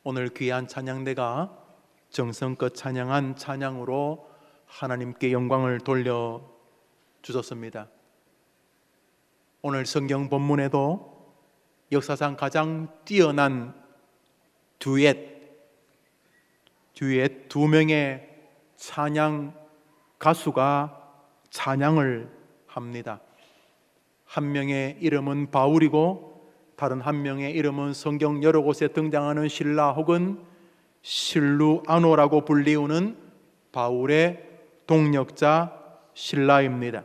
오늘 귀한 찬양대가 정성껏 찬양한 찬양으로 하나님께 영광을 돌려 주셨습니다. 오늘 성경 본문에도 역사상 가장 뛰어난 듀엣 두 명의 찬양 가수가 찬양을 합니다. 한 명의 이름은 바울이고 다른 한 명의 이름은 성경 여러 곳에 등장하는 실라 혹은 실루아노라고 불리우는 바울의 동역자 실라입니다.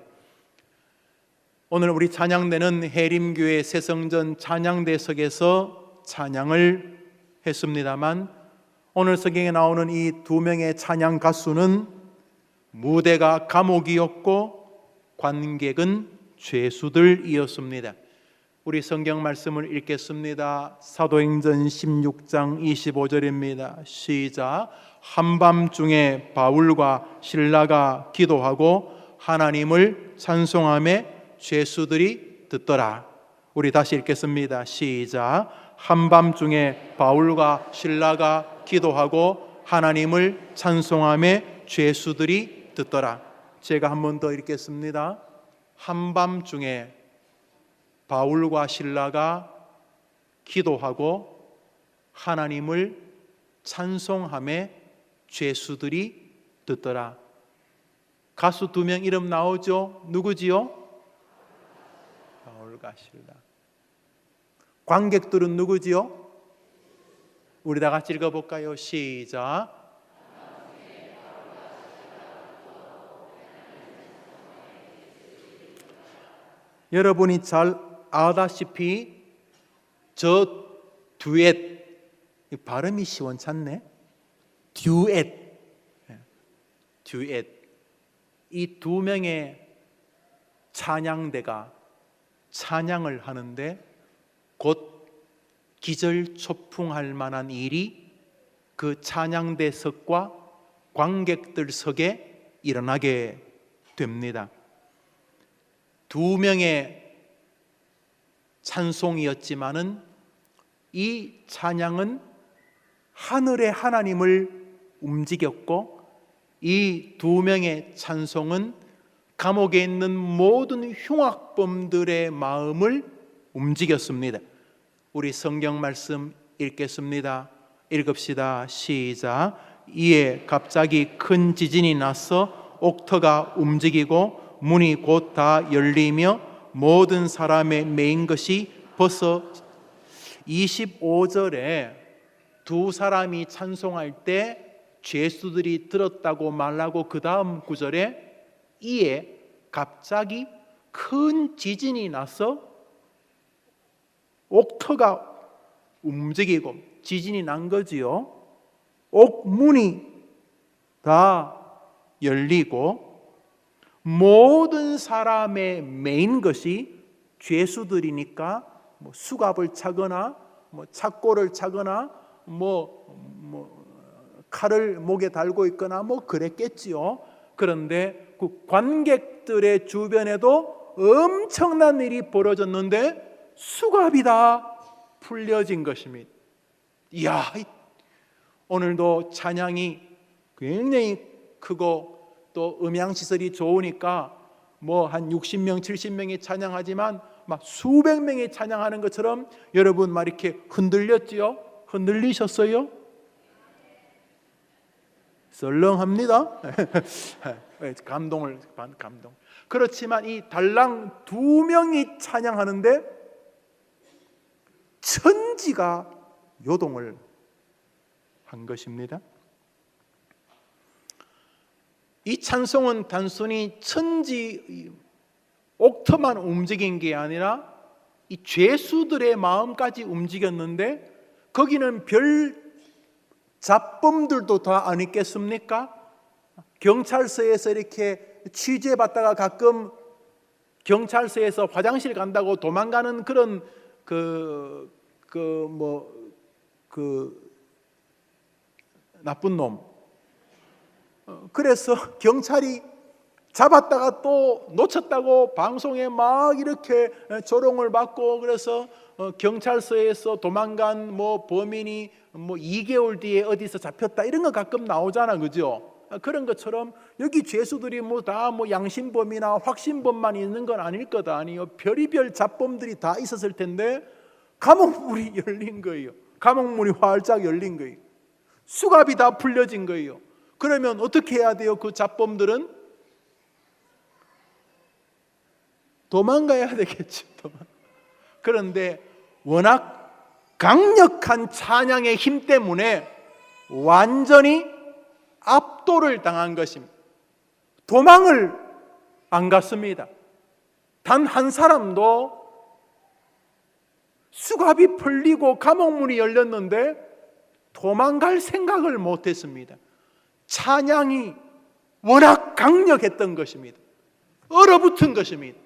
오늘 우리 찬양대는 해림교회 새성전 찬양대석에서 찬양을 했습니다만 오늘 성경에 나오는 이 두 명의 찬양 가수는 무대가 감옥이었고 관객은 죄수들이었습니다. 우리 성경 말씀을 읽겠습니다. 사도행전 16장 25절입니다. 시작. 한밤중에 바울과 실라가 기도하고 하나님을 찬송하며 죄수들이 듣더라. 우리 다시 읽겠습니다. 시작. 한밤중에 바울과 실라가 기도하고 하나님을 찬송하며 죄수들이 듣더라. 제가 한 번 더 읽겠습니다. 한밤중에 바울과 실라가 기도하고 하나님을 찬송하며 죄수들이 듣더라. 가수 두 명 이름 나오죠? 누구지요? 바울과 실라. 관객들은 누구지요? 우리 다 같이 읽어볼까요? 시작. 여러분이 잘 아다시피 저 듀엣, 발음이 시원찮네. 듀엣. 이 두 명의 찬양대가 찬양을 하는데 곧 기절초풍할 만한 일이 그 찬양대석과 관객들 석에 일어나게 됩니다. 두 명의 찬송이었지만은 이 찬양은 하늘의 하나님을 움직였고 이 두 명의 찬송은 감옥에 있는 모든 흉악범들의 마음을 움직였습니다. 우리 성경 말씀 읽겠습니다. 읽읍시다. 시작. 이에 갑자기 큰 지진이 나서 옥터가 움직이고 문이 곧 다 열리며 모든 사람의 메인 것이 벌써 25절에 두 사람이 찬송할 때 죄수들이 들었다고 말하고 그 다음 구절에 이에 갑자기 큰 지진이 나서 옥터가 움직이고 지진이 난 거지요. 옥문이 다 열리고 모든 사람의 메인 것이 죄수들이니까 수갑을 차거나 착고를 차거나 칼을 목에 달고 있거나 그랬겠지요. 그런데 그 관객들의 주변에도 엄청난 일이 벌어졌는데 수갑이 다 풀려진 것입니다. 이야, 오늘도 찬양이 굉장히 크고 또 음향시설이 좋으니까 한 60명, 70명이 찬양하지만 막 수백 명이 찬양하는 것처럼 여러분 막 이렇게 흔들렸지요? 흔들리셨어요? 썰렁합니다. 감동. 그렇지만 이 달랑 두 명이 찬양하는데 천지가 요동을 한 것입니다. 이 찬송은 단순히 천지 옥터만 움직인 게 아니라 이 죄수들의 마음까지 움직였는데 거기는 별 잡범들도 다 안 있겠습니까? 경찰서에서 이렇게 취재받다가 가끔 경찰서에서 화장실 간다고 도망가는 그런 나쁜 놈. 그래서 경찰이 잡았다가 또 놓쳤다고 방송에 막 이렇게 조롱을 받고, 그래서 경찰서에서 도망간 범인이 2개월 뒤에 어디서 잡혔다 이런 거 가끔 나오잖아, 그죠? 그런 것처럼 여기 죄수들이 다 양심범이나 확신범만 있는 건 아닐 거다. 아니요, 별의별 잡범들이 다 있었을 텐데 감옥문이 열린 거예요. 감옥문이 활짝 열린 거예요. 수갑이 다 풀려진 거예요. 그러면 어떻게 해야 돼요? 그 잡범들은 도망가야 되겠죠. 그런데 워낙 강력한 찬양의 힘 때문에 완전히 압도를 당한 것입니다. 도망을 안 갔습니다. 단 한 사람도 수갑이 풀리고 감옥문이 열렸는데 도망갈 생각을 못했습니다. 찬양이 워낙 강력했던 것입니다. 얼어붙은 것입니다.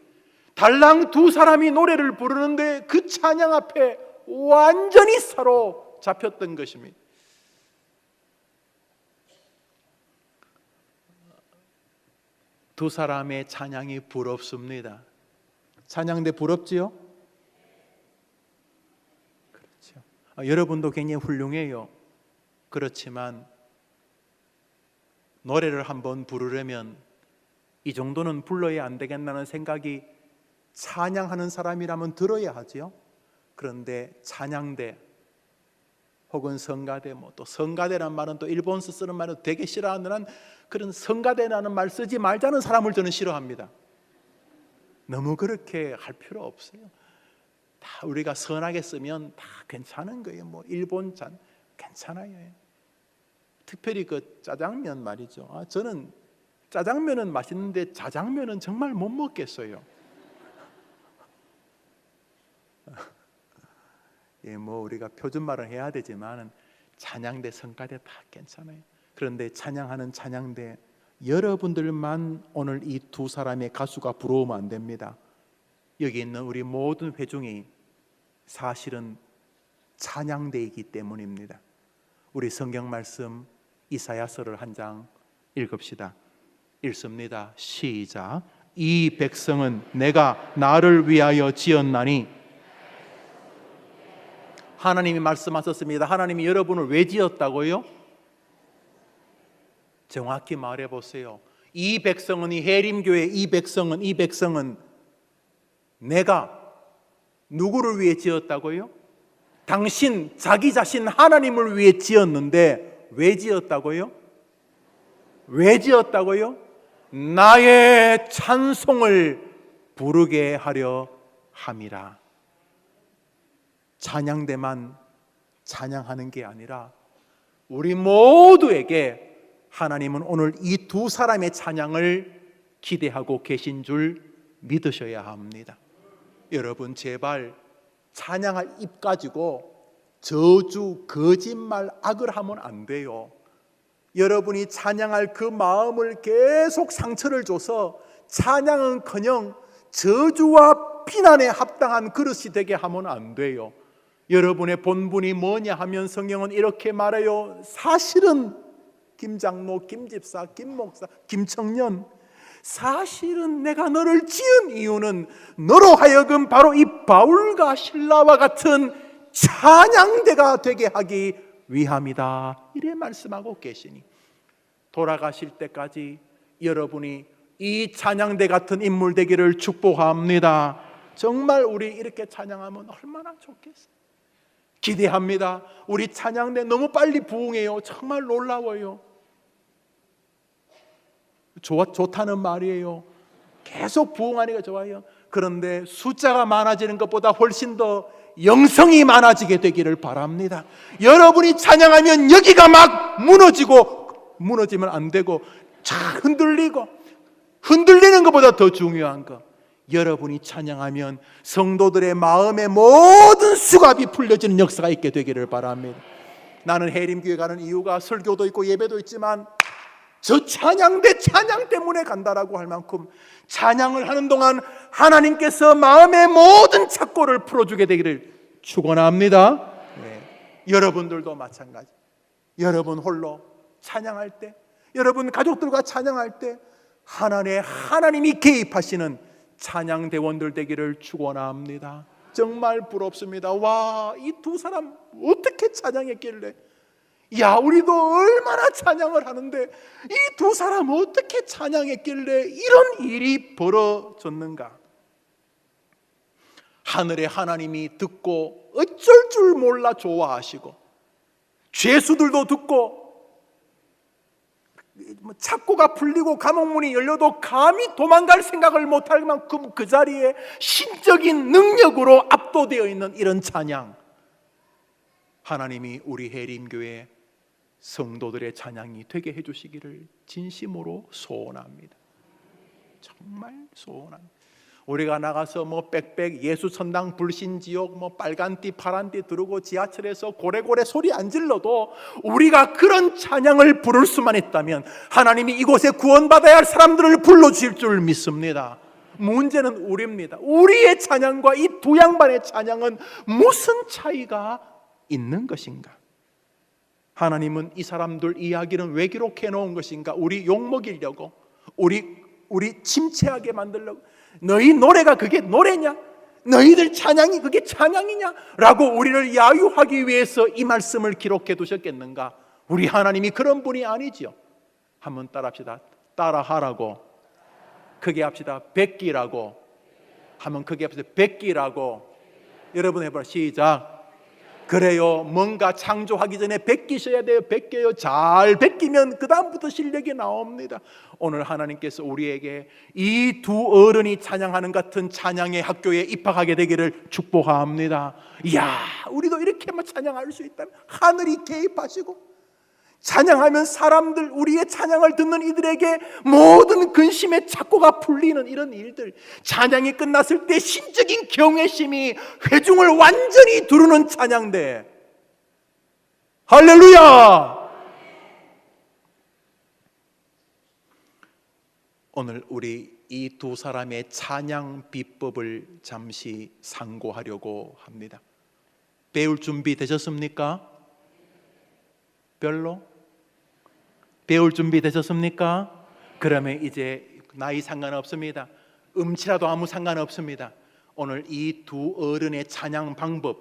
달랑 두 사람이 노래를 부르는데 그 찬양 앞에 완전히 사로잡혔던 것입니다. 두 사람의 찬양이 부럽습니다. 찬양대 부럽지요? 그렇죠. 여러분도 굉장히 훌륭해요. 그렇지만 노래를 한번 부르려면 이 정도는 불러야 안 되겠다는 생각이 찬양하는 사람이라면 들어야 하죠. 그런데 찬양대 혹은 성가대, 또 성가대라는 말은 또 일본서 쓰는 말은 되게 싫어하는, 그런 성가대라는 말 쓰지 말자는 사람을 저는 싫어합니다. 너무 그렇게 할 필요 없어요. 다 우리가 선하게 쓰면 다 괜찮은 거예요. 일본 잔 괜찮아요. 특별히 그 짜장면 말이죠. 저는 짜장면은 맛있는데 자장면은 정말 못 먹겠어요. 우리가 표준말은 해야 되지만 찬양대, 성가대 다 괜찮아요. 그런데 찬양하는 찬양대, 여러분들만 오늘 이 두 사람의 가수가 부러우면 안 됩니다. 여기 있는 우리 모든 회중이 사실은 찬양대이기 때문입니다. 우리 성경 말씀 이사야서를 한 장 읽읍시다. 읽습니다. 시작. 이 백성은 내가 나를 위하여 지었나니. 하나님이 말씀하셨습니다. 하나님이 여러분을 왜 지었다고요? 정확히 말해보세요. 이 백성은, 이 해림교회 이 백성은 내가 누구를 위해 지었다고요? 당신 자기 자신 하나님을 위해 지었는데 왜 지었다고요? 왜 지었다고요? 나의 찬송을 부르게 하려 함이라. 찬양대만 찬양하는 게 아니라 우리 모두에게 하나님은 오늘 이 두 사람의 찬양을 기대하고 계신 줄 믿으셔야 합니다. 여러분, 제발 찬양할 입 가지고 저주, 거짓말, 악을 하면 안 돼요. 여러분이 찬양할 그 마음을 계속 상처를 줘서 찬양은커녕 저주와 비난에 합당한 그릇이 되게 하면 안 돼요. 여러분의 본분이 뭐냐 하면 성경은 이렇게 말해요. 사실은 김장로, 김집사, 김목사, 김청년, 사실은 내가 너를 지은 이유는 너로 하여금 바로 이 바울과 실라와 같은 찬양대가 되게 하기 위함이다. 이래 말씀하고 계시니 돌아가실 때까지 여러분이 이 찬양대 같은 인물 되기를 축복합니다. 정말 우리 이렇게 찬양하면 얼마나 좋겠어요. 기대합니다. 우리 찬양대 너무 빨리 부흥해요. 정말 놀라워요. 좋다는 말이에요. 계속 부흥하니까 좋아요. 그런데 숫자가 많아지는 것보다 훨씬 더 영성이 많아지게 되기를 바랍니다. 여러분이 찬양하면 여기가 막 무너지면 안 되고 잘 흔들리는 것보다 더 중요한 거, 여러분이 찬양하면 성도들의 마음의 모든 수갑이 풀려지는 역사가 있게 되기를 바랍니다. 나는 해림교회 가는 이유가 설교도 있고 예배도 있지만 저 찬양 때문에 간다라고 할 만큼 찬양을 하는 동안 하나님께서 마음의 모든 착고를 풀어주게 되기를 축원합니다. 네. 여러분들도 마찬가지. 여러분 홀로 찬양할 때, 여러분 가족들과 찬양할 때 하나님이 개입하시는 찬양대원들 되기를 축원합니다. 정말 부럽습니다. 와, 이 두 사람 어떻게 찬양했길래, 야, 우리도 얼마나 찬양을 하는데 이 두 사람 어떻게 찬양했길래 이런 일이 벌어졌는가. 하늘의 하나님이 듣고 어쩔 줄 몰라 좋아하시고, 죄수들도 듣고 착고가 풀리고 감옥문이 열려도 감히 도망갈 생각을 못할 만큼 그 자리에 신적인 능력으로 압도되어 있는 이런 찬양, 하나님이 우리 해림교회 성도들의 찬양이 되게 해주시기를 진심으로 소원합니다. 정말 소원합니다. 우리가 나가서 뭐 빽빽 예수천당 불신지옥 뭐 빨간띠 파란띠 두르고 지하철에서 고래고래 소리 안 질러도 우리가 그런 찬양을 부를 수만 있다면 하나님이 이곳에 구원받아야 할 사람들을 불러주실 줄 믿습니다. 문제는 우리입니다. 우리의 찬양과 이 두 양반의 찬양은 무슨 차이가 있는 것인가? 하나님은 이 사람들 이야기는 왜 기록해 놓은 것인가? 우리 욕먹이려고, 우리 침체하게 만들려고, 너희 노래가 그게 노래냐? 너희들 찬양이 그게 찬양이냐? 라고 우리를 야유하기 위해서 이 말씀을 기록해 두셨겠는가? 우리 하나님이 그런 분이 아니지요. 한번 따라합시다. 따라하라고. 크게 합시다. 뵙기라고. 한번 크게 합시다. 뵙기라고. 여러분 해봐요. 시작. 그래요. 뭔가 창조하기 전에 베끼셔야 돼요. 베껴요. 잘 베끼면 그 다음부터 실력이 나옵니다. 오늘 하나님께서 우리에게 이 두 어른이 찬양하는 같은 찬양의 학교에 입학하게 되기를 축복합니다. 이야, 우리도 이렇게만 찬양할 수 있다면, 하늘이 개입하시고 찬양하면 사람들, 우리의 찬양을 듣는 이들에게 모든 근심의 착고가 풀리는 이런 일들, 찬양이 끝났을 때 신적인 경외심이 회중을 완전히 두르는 찬양대. 할렐루야! 오늘 우리 이 두 사람의 찬양 비법을 잠시 상고하려고 합니다. 배울 준비 되셨습니까? 별로? 배울 준비 되셨습니까? 그러면 이제 나이 상관없습니다. 음치라도 아무 상관없습니다. 오늘 이 두 어른의 찬양 방법,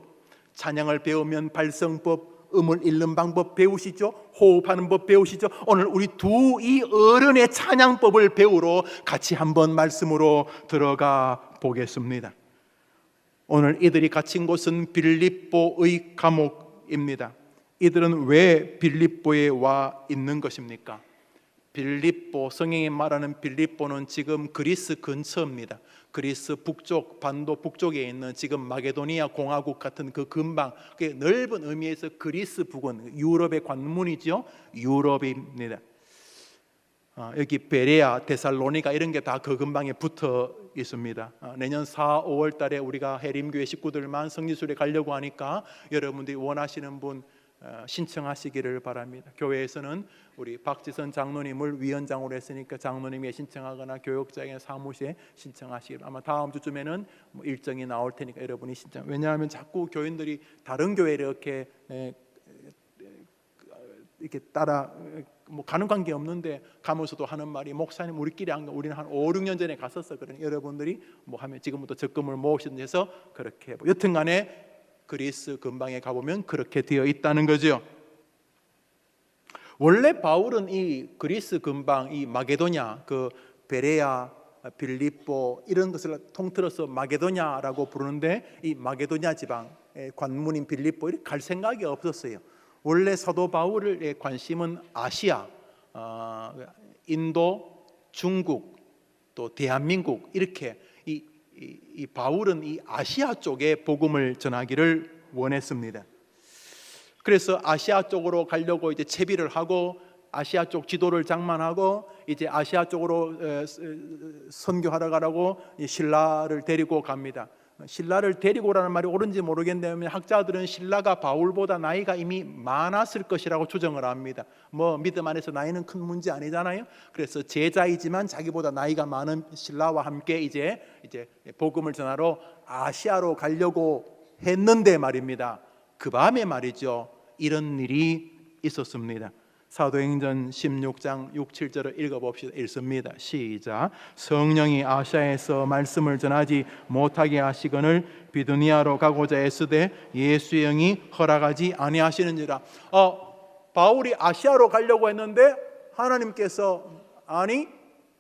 찬양을 배우면 발성법, 음을 읽는 방법 배우시죠? 호흡하는 법 배우시죠? 오늘 우리 이 어른의 찬양법을 배우러 같이 한번 말씀으로 들어가 보겠습니다. 오늘 이들이 갇힌 곳은 빌립보의 감옥입니다. 이들은 왜 빌립보에 와 있는 것입니까? 빌립보, 성경에 말하는 빌립보는 지금 그리스 근처입니다. 그리스 북쪽, 반도 북쪽에 있는 지금 마게도니아 공화국 같은 그 근방, 그 넓은 의미에서 그리스 부근, 유럽의 관문이죠. 유럽입니다. 여기 베레아, 데살로니가 이런 게 다 그 근방에 붙어 있습니다. 내년 4, 5월 달에 우리가 해림교회 식구들만 성지순례 가려고 하니까 여러분들이 원하시는 분 신청하시기를 바랍니다. 교회에서는 우리 박지선 장로님을 위원장으로 했으니까 장로님이 신청하거나 교역장의 사무실에 신청하시기를, 아마 다음 주쯤에는 뭐 일정이 나올 테니까 여러분이 신청. 왜냐하면 자꾸 교인들이 다른 교회를 이렇게 따라 뭐 가는 관계 없는데 가면서도 하는 말이, 목사님 우리끼리 안 가, 우리는 한 5, 6년 전에 갔었어. 그러니 여러분들이 뭐 하면 지금부터 적금을 모으시든지 해서 그렇게 여튼간에 그리스 근방에 가보면 그렇게 되어 있다는 거죠. 원래 바울은 이 그리스 근방, 이 마게도냐, 그 베레아, 빌립보 이런 것을 통틀어서 마게도냐라고 부르는데, 이 마게도냐 지방의 관문인 빌립보 이렇게 갈 생각이 없었어요. 원래 사도 바울의 관심은 아시아, 인도, 중국, 또 대한민국, 이렇게 이 바울은 이 아시아 쪽에 복음을 전하기를 원했습니다. 그래서 아시아 쪽으로 가려고 이제 채비를 하고 아시아 쪽 지도를 장만하고 이제 아시아 쪽으로 선교하러 가라고 신라를 데리고 갑니다. 신라를 데리고 오라는 말이 옳은지 모르겠는데 학자들은 신라가 바울보다 나이가 이미 많았을 것이라고 추정을 합니다. 뭐 믿음 안에서 나이는 큰 문제 아니잖아요. 그래서 제자이지만 자기보다 나이가 많은 신라와 함께 이제 복음을 전하러 아시아로 가려고 했는데 말입니다. 그 밤에 말이죠, 이런 일이 있었습니다. 사도행전 16장 6, 7절을 읽어봅시다. 읽습니다. 시작. 성령이 아시아에서 말씀을 전하지 못하게 하시거늘 비두니아로 가고자 애쓰되 예수의 영이 허락하지 아니하시는지라. 바울이 아시아로 가려고 했는데 하나님께서 아니,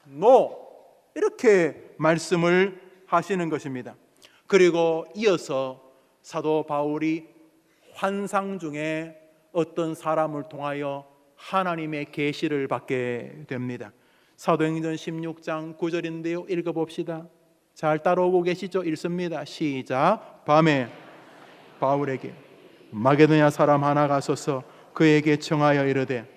노 이렇게 말씀을 하시는 것입니다. 그리고 이어서 사도 바울이 환상 중에 어떤 사람을 통하여 하나님의 계시를 받게 됩니다. 사도행전 16장 9절인데요. 읽어봅시다. 잘 따라오고 계시죠? 읽습니다. 시작. 밤에 바울에게 마게도냐 사람 하나가 서서 그에게 청하여 이르되,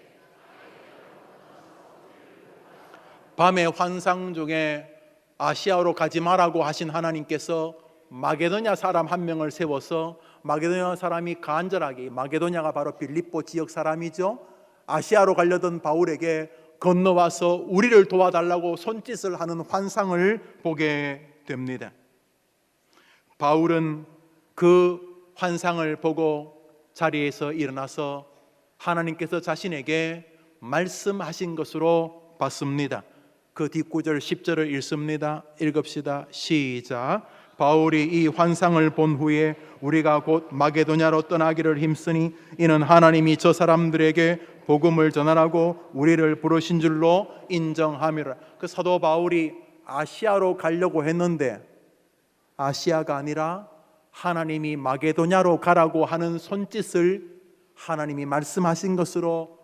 밤에 환상 중에 아시아로 가지 말라고 하신 하나님께서 마게도냐 사람 한 명을 세워서 마게도냐 사람이 간절하게, 마게도냐가 바로 빌립보 지역 사람이죠, 아시아로 가려던 바울에게 건너와서 우리를 도와달라고 손짓을 하는 환상을 보게 됩니다. 바울은 그 환상을 보고 자리에서 일어나서 하나님께서 자신에게 말씀하신 것으로 봤습니다. 그 뒷구절 10절을 읽습니다. 읽읍시다. 시작. 바울이 이 환상을 본 후에 우리가 곧 마게도냐로 떠나기를 힘쓰니 이는 하나님이 저 사람들에게 복음을 전하라고 우리를 부르신 줄로 인정함이라. 그 사도 바울이 아시아로 가려고 했는데 아시아가 아니라 하나님이 마게도냐로 가라고 하는 손짓을 하나님이 말씀하신 것으로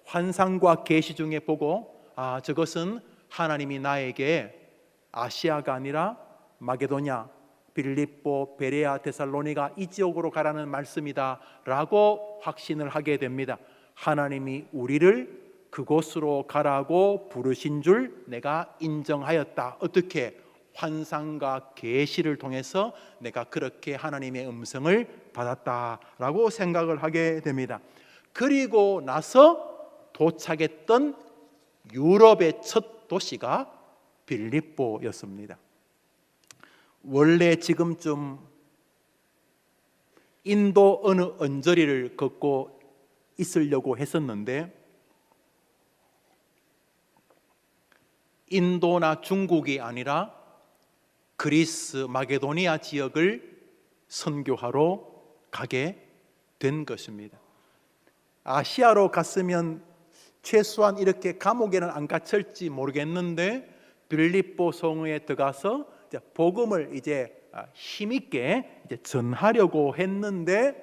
환상과 계시 중에 보고, 저것은 하나님이 나에게 아시아가 아니라 마게도냐, 빌립보, 베레아, 데살로니가 이 지역으로 가라는 말씀이다 라고 확신을 하게 됩니다. 하나님이 우리를 그곳으로 가라고 부르신 줄 내가 인정하였다. 어떻게? 환상과 계시를 통해서 내가 그렇게 하나님의 음성을 받았다라고 생각을 하게 됩니다. 그리고 나서 도착했던 유럽의 첫 도시가 빌립보였습니다. 원래 지금쯤 인도 어느 언저리를 걷고 있으려고 했었는데 인도나 중국이 아니라 그리스, 마게도니아 지역을 선교하러 가게 된 것입니다. 아시아로 갔으면 최소한 이렇게 감옥에는 안 갇힐지 모르겠는데 빌립보 성에 들어가서 복음을 이제 힘있게 전하려고 했는데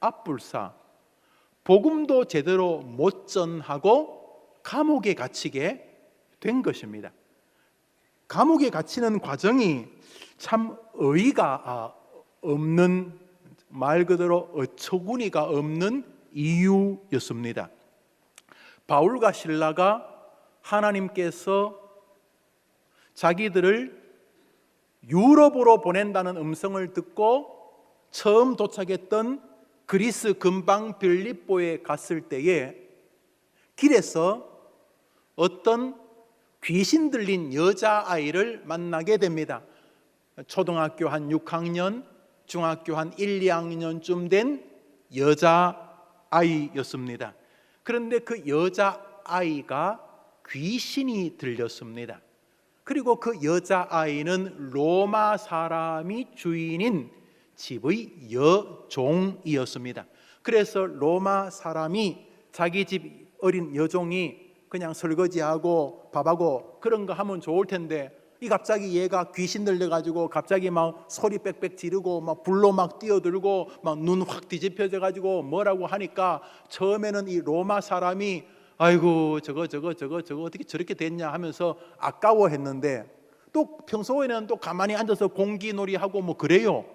앞불사 복음도 제대로 못 전하고 감옥에 갇히게 된 것입니다. 감옥에 갇히는 과정이 참 어이가 없는, 말 그대로 어처구니가 없는 이유였습니다. 바울과 실라가 하나님께서 자기들을 유럽으로 보낸다는 음성을 듣고 처음 도착했던 그리스 근방 빌립보에 갔을 때에 길에서 어떤 귀신 들린 여자아이를 만나게 됩니다. 초등학교 한 6학년, 중학교 한 1, 2학년쯤 된 여자아이였습니다. 그런데 그 여자아이가 귀신이 들렸습니다. 그리고 그 여자아이는 로마 사람이 주인인 집의 여종이었습니다. 그래서 로마 사람이 자기 집 어린 여종이 그냥 설거지하고 밥하고 그런 거 하면 좋을 텐데 이 갑자기 얘가 귀신 들려가지고 갑자기 막 소리 빽빽 지르고 막 불로 막 뛰어들고 막 눈 확 뒤집혀져 가지고 뭐라고 하니까 처음에는 이 로마 사람이 아이고 저거 어떻게 저렇게 됐냐 하면서 아까워했는데 또 평소에는 또 가만히 앉아서 공기놀이하고 뭐 그래요.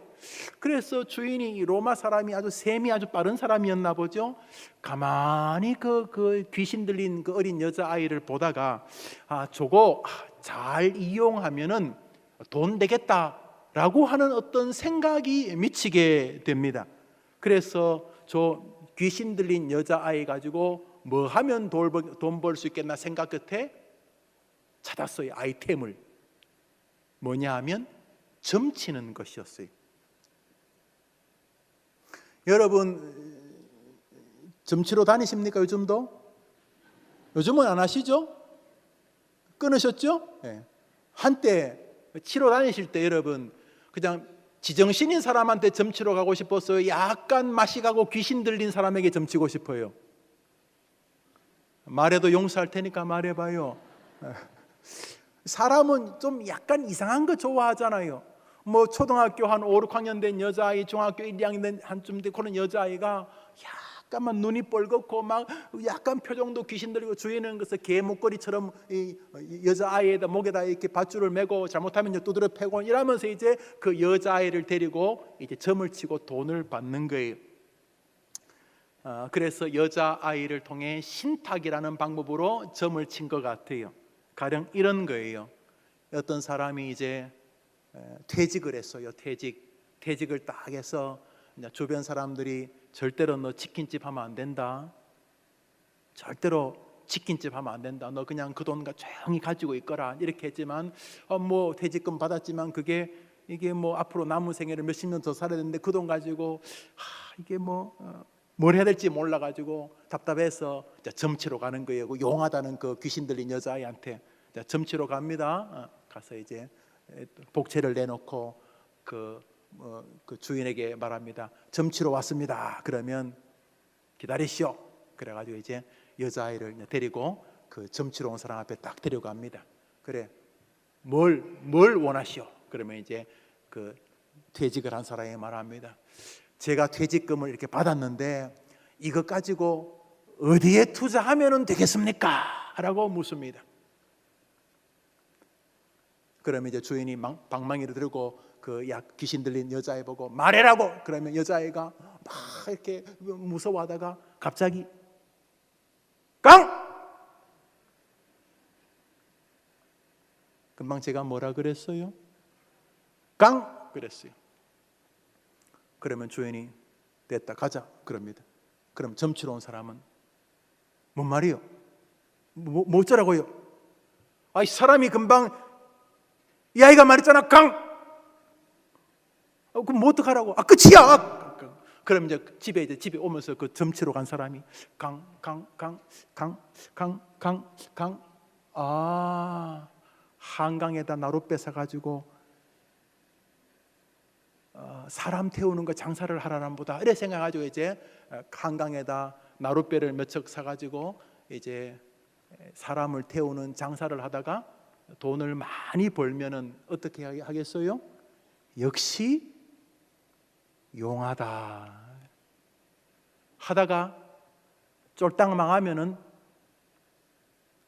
그래서 주인이 로마 사람이 아주 셈이 아주 빠른 사람이었나 보죠. 가만히 그 귀신 들린 그 어린 여자아이를 보다가 저거 잘 이용하면은 돈 되겠다라고 하는 어떤 생각이 미치게 됩니다. 그래서 저 귀신 들린 여자아이 가지고 뭐 하면 돈 벌 수 있겠나 생각 끝에 찾았어요. 아이템을. 뭐냐 하면 점치는 것이었어요. 여러분 점치러 다니십니까? 요즘도? 요즘은 안 하시죠? 끊으셨죠? 네. 한때 치러 다니실 때 여러분 그냥 지정신인 사람한테 점치러 가고 싶어서 약간 맛이 가고 귀신 들린 사람에게 점치고 싶어요. 말해도 용서할 테니까 말해봐요. 사람은 좀 약간 이상한 거 좋아하잖아요. 뭐 초등학교 한 5, 6학년 된 여자아이, 중학교 1, 2학년 된 한쯤 된 그런 여자아이가 약간만 눈이 뻘겋고 막 약간 표정도 귀신 들리고 주위는 그래서 개 목걸이처럼 이 여자아이에다 목에다 이렇게 밧줄을 메고 잘못하면 두드려 패고 이러면서 이제 그 여자아이를 데리고 이제 점을 치고 돈을 받는 거예요. 그래서 여자아이를 통해 신탁이라는 방법으로 점을 친 것 같아요. 가령 이런 거예요. 어떤 사람이 이제 퇴직을 했어요. 퇴직을 딱 해서 주변 사람들이 절대로 너 치킨집 하면 안 된다. 절대로 치킨집 하면 안 된다. 너 그냥 그 돈 조용히 가지고 있거라. 이렇게 했지만 뭐 퇴직금 받았지만 이게 뭐 앞으로 남은 생애를 몇십 년 더 살아야 되는데 그 돈 가지고 이게 뭘 해야 될지 몰라가지고 답답해서 점치러 가는 거예요. 용하다는 그 귀신 들린 여자아이한테 점치러 갑니다. 가서 이제 복채를 내놓고 그 주인에게 말합니다. 점치러 왔습니다. 그러면 기다리시오. 그래가지고 이제 여자아이를 데리고 그 점치러 온 사람 앞에 딱 데려갑니다. 그래, 뭘 원하시오? 그러면 이제 그 퇴직을 한 사람이 말합니다. 제가 퇴직금을 이렇게 받았는데 이거 가지고 어디에 투자하면 되겠습니까? 라고 묻습니다. 그러면 이제 주인이 방망이를 들고 그 귀신 들린 여자애 보고 말해라고. 그러면 여자애가 막 이렇게 무서워하다가 갑자기 깡! 금방 제가 뭐라 그랬어요? 깡! 그랬어요. 그러면 주인이 됐다 가자 그럽니다. 그럼 점치러 온 사람은 뭔 말이요? 뭐 어쩌라고요? 아이 사람이 금방 이 아이가 말했잖아 강! 그럼 뭐 어떡하라고? 끝이야! 그럼 이제 집에 오면서 그 점치러 간 사람이 강. 한강에다 나루 뺏어가지고 사람 태우는 거 장사를 하라는 보다 이래 생각가지고 이제 한강에다 나룻배를 몇 척 사가지고 이제 사람을 태우는 장사를 하다가 돈을 많이 벌면은 어떻게 하겠어요? 역시 용하다 하다가 쫄딱 망하면은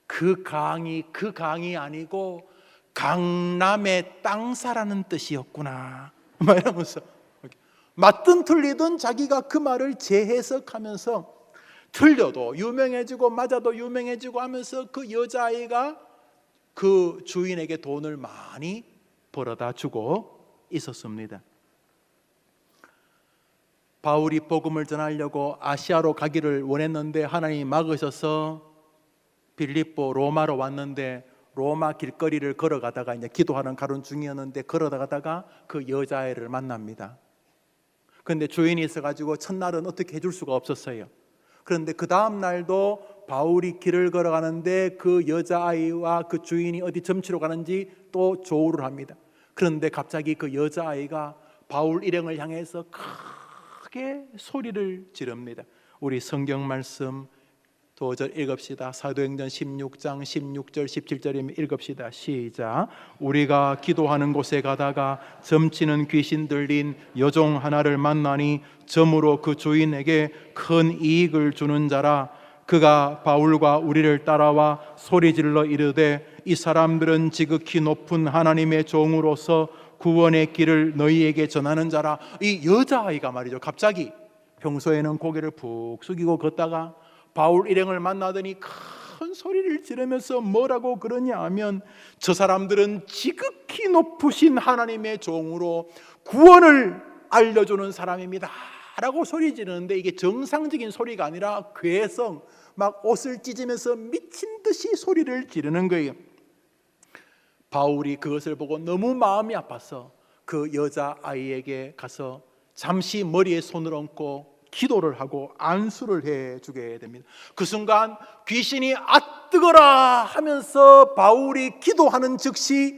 그 강이 아니고 강남의 땅 사라는 뜻이었구나 이러면서 맞든 틀리든 자기가 그 말을 재해석하면서 틀려도 유명해지고 맞아도 유명해지고 하면서 그 여자아이가 그 주인에게 돈을 많이 벌어다 주고 있었습니다. 바울이 복음을 전하려고 아시아로 가기를 원했는데 하나님이 막으셔서 빌립보 로마로 왔는데 로마 길거리를 걸어가다가 이제 기도하는 가론 중이었는데 걸어가다가 그 여자아이를 만납니다. 그런데 주인이 있어가지고 첫날은 어떻게 해줄 수가 없었어요. 그런데 그 다음 날도 바울이 길을 걸어가는데 그 여자아이와 그 주인이 어디 점치러 가는지 또 조우를 합니다. 그런데 갑자기 그 여자아이가 바울 일행을 향해서 크게 소리를 지릅니다. 우리 성경 말씀 도절 읽읍시다. 사도행전 16장 16절 17절이면 읽읍시다. 시작. 우리가 기도하는 곳에 가다가 점치는 귀신 들린 여종 하나를 만나니 점으로 그 주인에게 큰 이익을 주는 자라. 그가 바울과 우리를 따라와 소리질러 이르되 이 사람들은 지극히 높은 하나님의 종으로서 구원의 길을 너희에게 전하는 자라. 이 여자아이가 말이죠, 갑자기 평소에는 고개를 푹 숙이고 걷다가 바울 일행을 만나더니 큰 소리를 지르면서 뭐라고 그러냐 하면 저 사람들은 지극히 높으신 하나님의 종으로 구원을 알려주는 사람입니다 라고 소리 지르는데 이게 정상적인 소리가 아니라 괴성, 막 옷을 찢으면서 미친 듯이 소리를 지르는 거예요. 바울이 그것을 보고 너무 마음이 아파서 그 여자아이에게 가서 잠시 머리에 손을 얹고 기도를 하고 안수를 해주게 됩니다. 그 순간 귀신이 아 뜨거라 하면서 바울이 기도하는 즉시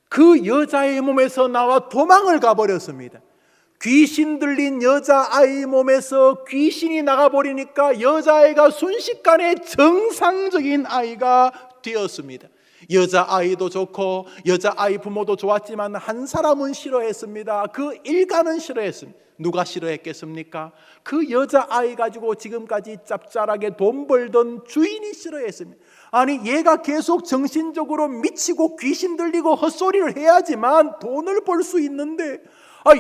그 여자의 몸에서 나와 도망을 가버렸습니다. 귀신 들린 여자아이 몸에서 귀신이 나가버리니까 여자아이가 순식간에 정상적인 아이가 되었습니다. 여자아이도 좋고 여자아이 부모도 좋았지만 한 사람은 싫어했습니다. 그 일가는 싫어했습니다. 누가 싫어했겠습니까? 그 여자아이 가지고 지금까지 짭짤하게 돈 벌던 주인이 싫어했습니다. 아니 얘가 계속 정신적으로 미치고 귀신 들리고 헛소리를 해야지만 돈을 벌 수 있는데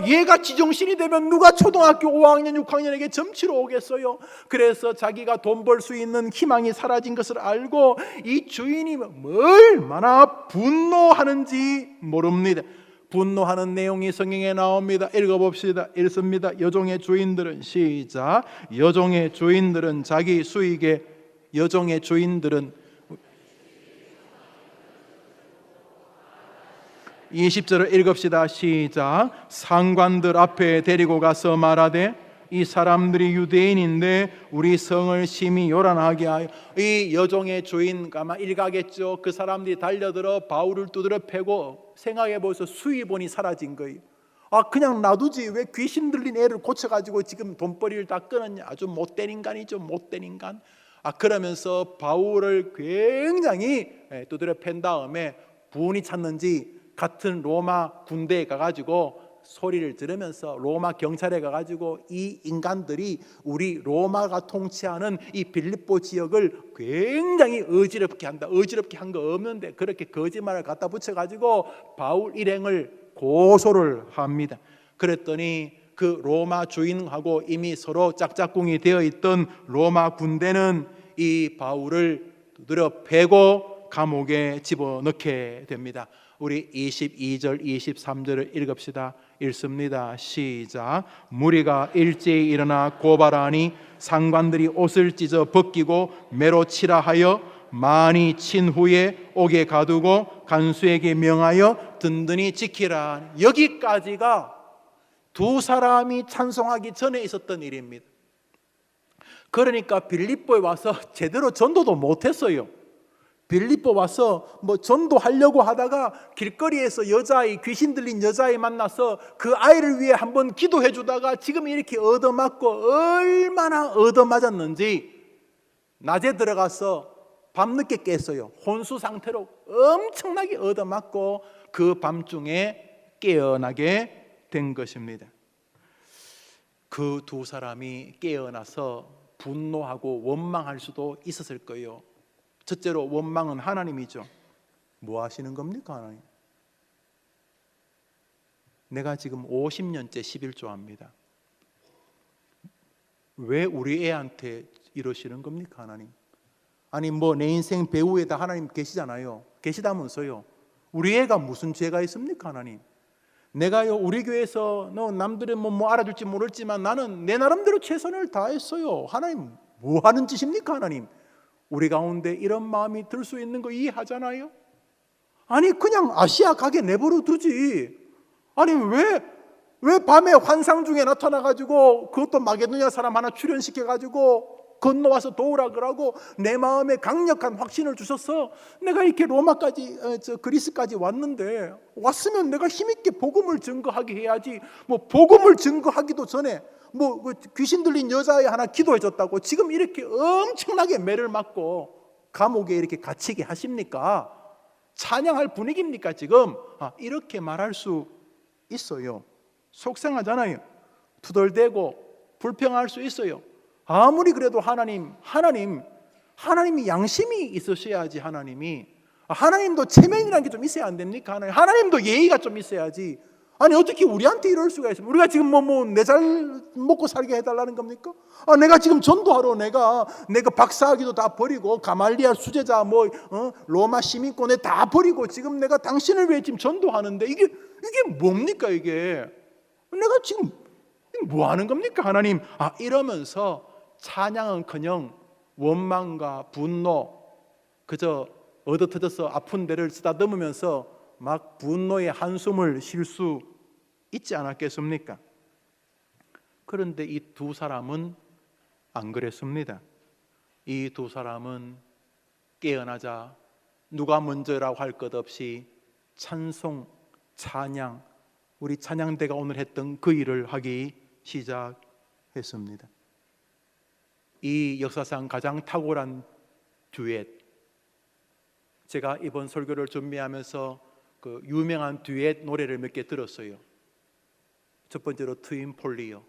얘가 지정신이 되면 누가 초등학교 5학년 6학년에게 점치러 오겠어요? 그래서 자기가 돈 벌 수 있는 희망이 사라진 것을 알고 이 주인이 얼마나 분노하는지 모릅니다. 분노하는 내용이 성경에 나옵니다. 읽어봅시다. 읽습니다. 여종의 주인들은 시작. 여종의 주인들은 자기 수익에 여종의 주인들은 20절을 읽읍시다. 시작. 상관들 앞에 데리고 가서 말하되 이 사람들이 유대인인데 우리 성을 심히 요란하게 하여. 이 여종의 주인 아마 일가겠죠. 그 사람들이 달려들어 바울을 두드려 패고 생각해 보세요. 수입원이 사라진 거예요. 그냥 놔두지 왜 귀신 들린 애를 고쳐가지고 지금 돈벌이를 다 끊었냐. 아주 못된 인간이죠. 못된 인간. 그러면서 바울을 굉장히 두드려 팬 다음에 부운이 찼는지 같은 로마 군대에 가가지고 소리를 들으면서 로마 경찰에 가가지고 이 인간들이 우리 로마가 통치하는 이 빌립보 지역을 굉장히 어지럽게 한다. 어지럽게 한 거 없는데 그렇게 거짓말을 갖다 붙여가지고 바울 일행을 고소를 합니다. 그랬더니 그 로마 주인하고 이미 서로 짝짝꿍이 되어 있던 로마 군대는 이 바울을 두드려 패고 감옥에 집어넣게 됩니다. 우리 22절 23절을 읽읍시다. 읽습니다. 시작. 무리가 일제히 일어나 고발하니 상관들이 옷을 찢어 벗기고 매로 치라 하여 많이 친 후에 옥에 가두고 간수에게 명하여 든든히 지키라. 여기까지가 두 사람이 찬송하기 전에 있었던 일입니다. 그러니까 빌립보에 와서 제대로 전도도 못했어요. 빌립보 와서 전도하려고 하다가 길거리에서 여자아이, 귀신 들린 여자아이 만나서 그 아이를 위해 한번 기도해 주다가 지금 이렇게 얻어맞고 얼마나 얻어맞았는지 낮에 들어가서 밤늦게 깼어요. 혼수 상태로 엄청나게 얻어맞고 그 밤중에 깨어나게 된 것입니다. 그 두 사람이 깨어나서 분노하고 원망할 수도 있었을 거예요. 첫째로 원망은 하나님이죠. 뭐 하시는 겁니까 하나님? 내가 지금 50년째 11조합니다. 왜 우리 애한테 이러시는 겁니까 하나님? 아니 내 인생 배후에다 하나님 계시잖아요. 계시다면서요. 우리 애가 무슨 죄가 있습니까 하나님? 내가요 우리 교회에서 남들은 뭐 알아줄지 모르지만 나는 내 나름대로 최선을 다했어요. 하나님 뭐 하는 짓입니까 하나님? 우리 가운데 이런 마음이 들 수 있는 거 이해하잖아요. 아니 그냥 아시아 가게 내버려 두지. 아니 왜 밤에 환상 중에 나타나가지고 그것도 마게도냐 사람 하나 출연시켜가지고 건너와서 도우라 그러고 내 마음에 강력한 확신을 주셔서 내가 이렇게 로마까지 그리스까지 왔는데 왔으면 내가 힘있게 복음을 증거하게 해야지. 복음을 증거하기도 전에 귀신 들린 여자애 하나 기도해 줬다고 지금 이렇게 엄청나게 매를 맞고 감옥에 이렇게 갇히게 하십니까? 찬양할 분위기입니까 지금? 이렇게 말할 수 있어요. 속상하잖아요. 투덜대고 불평할 수 있어요. 아무리 그래도 하나님이 양심이 있으셔야지. 하나님도 체면이라는 게 좀 있어야 안 됩니까? 하나님도 예의가 좀 있어야지. 아니 어떻게 우리한테 이럴 수가 있습니까? 우리가 지금 내 잘 먹고 살게 해달라는 겁니까? 내가 지금 전도하러 내가 박사학위도 다 버리고 가말리알 수제자 로마 시민권에 다 버리고 지금 내가 당신을 위해 지금 전도하는데 이게 뭡니까 이게? 내가 지금 뭐 하는 겁니까 하나님? 이러면서 찬양은커녕 원망과 분노 그저 얻어터져서 아픈 데를 쓰다듬으면서 막 분노의 한숨을 쉴 수 있지 않았겠습니까? 그런데 이 두 사람은 안 그랬습니다. 이 두 사람은 깨어나자 누가 먼저라고 할 것 없이 찬송, 찬양, 우리 찬양대가 오늘 했던 그 일을 하기 시작했습니다. 이 역사상 가장 탁월한 듀엣, 제가 이번 설교를 준비하면서 그 유명한 듀엣 노래를 몇 개 들었어요. 첫 번째로 트윈 폴리요,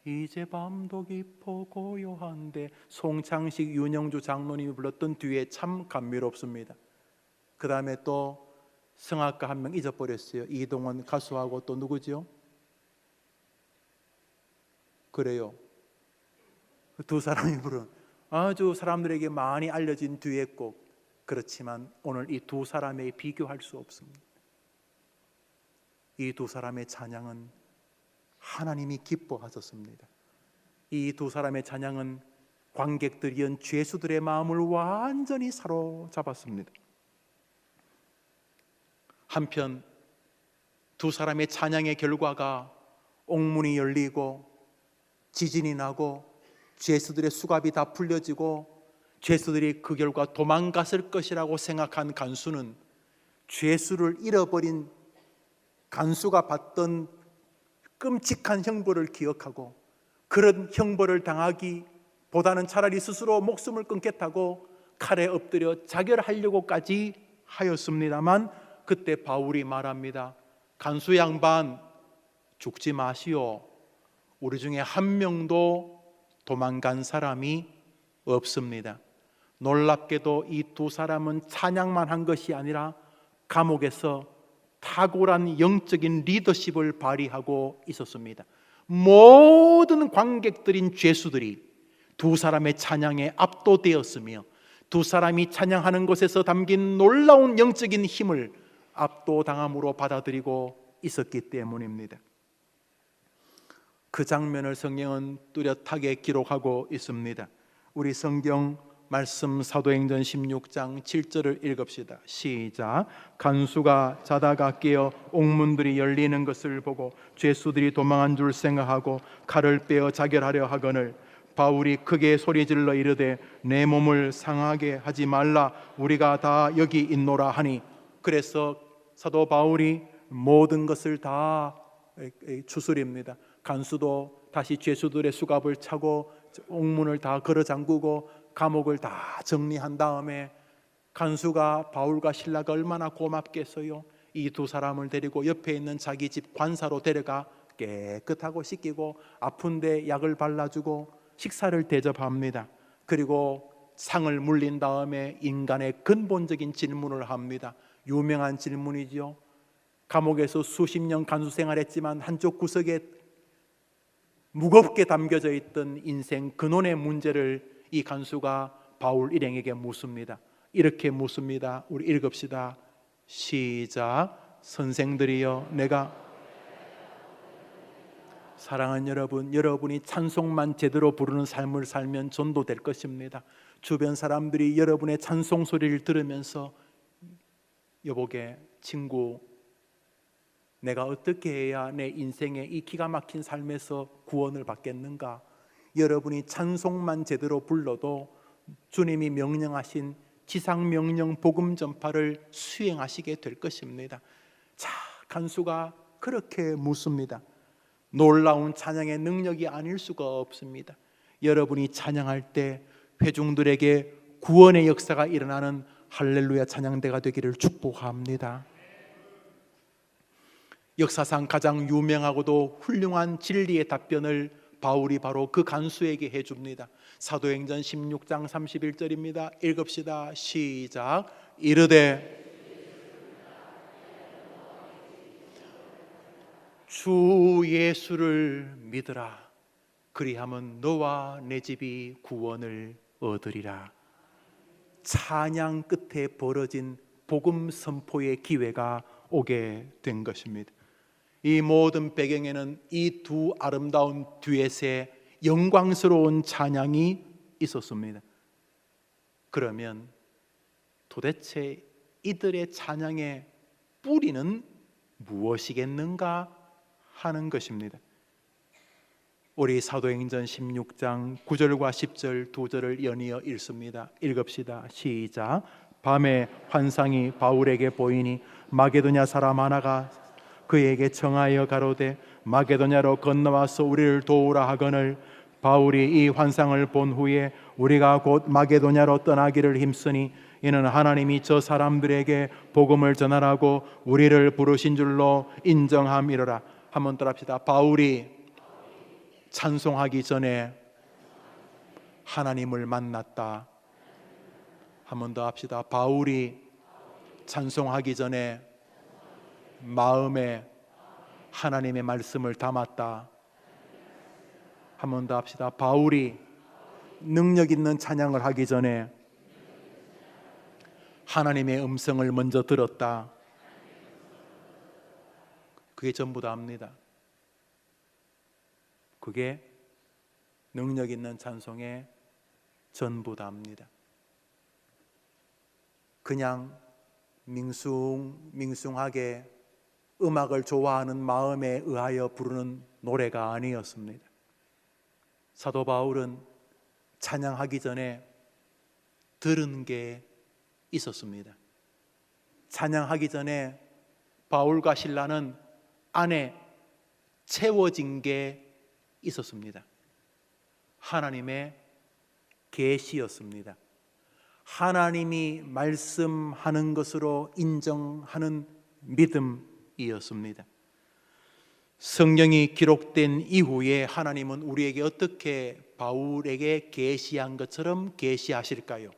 이제 밤도 깊어 고요한데, 송창식, 윤영주 장로님이 불렀던 듀엣 참 감미롭습니다. 그 다음에 또 성악가 한 명 잊어버렸어요. 이동원 가수하고 또 누구죠? 그래요, 두 사람이 부른 아주 사람들에게 많이 알려진 듀엣곡. 그렇지만 오늘 이 두 사람에 비교할 수 없습니다. 이 두 사람의 찬양은 하나님이 기뻐하셨습니다. 이 두 사람의 찬양은 관객들이은 죄수들의 마음을 완전히 사로잡았습니다. 한편 두 사람의 찬양의 결과가 옥문이 열리고 지진이 나고 죄수들의 수갑이 다 풀려지고 죄수들이 그 결과 도망갔을 것이라고 생각한 간수는 죄수를 잃어버린 간수가 받던 끔찍한 형벌을 기억하고 그런 형벌을 당하기보다는 차라리 스스로 목숨을 끊겠다고 칼에 엎드려 자결하려고까지 하였습니다만, 그때 바울이 말합니다. 간수 양반, 죽지 마시오. 우리 중에 한 명도 도망간 사람이 없습니다. 놀랍게도 이 두 사람은 찬양만 한 것이 아니라 감옥에서 탁월한 영적인 리더십을 발휘하고 있었습니다. 모든 관객들인 죄수들이 두 사람의 찬양에 압도되었으며 두 사람이 찬양하는 것에서 담긴 놀라운 영적인 힘을 압도당함으로 받아들이고 있었기 때문입니다. 그 장면을 성경은 뚜렷하게 기록하고 있습니다. 우리 성경 말씀 사도행전 16장 7절을 읽읍시다. 시작. 간수가 자다가 깨어 옥문들이 열리는 것을 보고 죄수들이 도망한 줄 생각하고 칼을 빼어 자결하려 하거늘 바울이 크게 소리질러 이르되 내 몸을 상하게 하지 말라, 우리가 다 여기 있노라 하니. 그래서 사도 바울이 모든 것을 다 추스립니다. 간수도 다시 죄수들의 수갑을 차고 옥문을 다 걸어 잠그고 감옥을 다 정리한 다음에 간수가 바울과 실라가 얼마나 고맙겠어요. 이 두 사람을 데리고 옆에 있는 자기 집 관사로 데려가 깨끗하고 씻기고 아픈데 약을 발라주고 식사를 대접합니다. 그리고 상을 물린 다음에 인간의 근본적인 질문을 합니다. 유명한 질문이죠. 감옥에서 수십 년 간수 생활했지만 한쪽 구석에 무겁게 담겨져 있던 인생 근원의 문제를 이 간수가 바울 일행에게 묻습니다. 이렇게 묻습니다. 우리 읽읍시다. 시작. 선생들이여, 내가 사랑하는 여러분, 여러분이 찬송만 제대로 부르는 삶을 살면 전도될 것입니다. 주변 사람들이 여러분의 찬송 소리를 들으면서 여보게, 친구, 내가 어떻게 해야 내 인생의 이 기가 막힌 삶에서 구원을 받겠는가? 여러분이 찬송만 제대로 불러도 주님이 명령하신 지상명령 복음 전파를 수행하시게 될 것입니다. 자, 간수가 그렇게 묻습니다. 놀라운 찬양의 능력이 아닐 수가 없습니다. 여러분이 찬양할 때 회중들에게 구원의 역사가 일어나는 할렐루야 찬양대가 되기를 축복합니다. 역사상 가장 유명하고도 훌륭한 진리의 답변을 바울이 바로 그 간수에게 해줍니다. 사도행전 16장 31절입니다. 읽읍시다. 시작. 이르되 주 예수를 믿으라. 그리하면 너와 내 집이 구원을 얻으리라. 찬양 끝에 벌어진 복음 선포의 기회가 오게 된 것입니다. 이 모든 배경에는 이 두 아름다운 듀엣의 영광스러운 찬양이 있었습니다. 그러면 도대체 이들의 찬양의 뿌리는 무엇이겠는가 하는 것입니다. 우리 사도행전 16장 9절과 10절 두 절을 연이어 읽습니다. 읽읍시다. 시작. 밤에 환상이 바울에게 보이니 마게도냐 사람 하나가 그에게 청하여 가로되 마게도냐로 건너와서 우리를 도우라 하거늘 바울이 이 환상을 본 후에 우리가 곧 마게도냐로 떠나기를 힘쓰니 이는 하나님이 저 사람들에게 복음을 전하라고 우리를 부르신 줄로 인정함이로라. 한번 따라합시다. 바울이 찬송하기 전에 하나님을 만났다. 한 번 더 합시다. 바울이 찬송하기 전에 마음에 하나님의 말씀을 담았다. 한 번 더 합시다. 바울이 능력 있는 찬양을 하기 전에 하나님의 음성을 먼저 들었다. 그게 전부 다입니다. 그게 능력 있는 찬송의 전부 다입니다. 그냥 밍숭밍숭하게 음악을 좋아하는 마음에 의하여 부르는 노래가 아니었습니다. 사도 바울은 찬양하기 전에 들은 게 있었습니다. 찬양하기 전에 바울과 실라는 안에 채워진 게 있었습니다. 하나님의 계시였습니다. 하나님이 말씀하는 것으로 인정하는 믿음이었습니다. 성경이 기록된 이후에 하나님은 우리에게 어떻게 바울에게 계시한 것처럼 계시하실까요?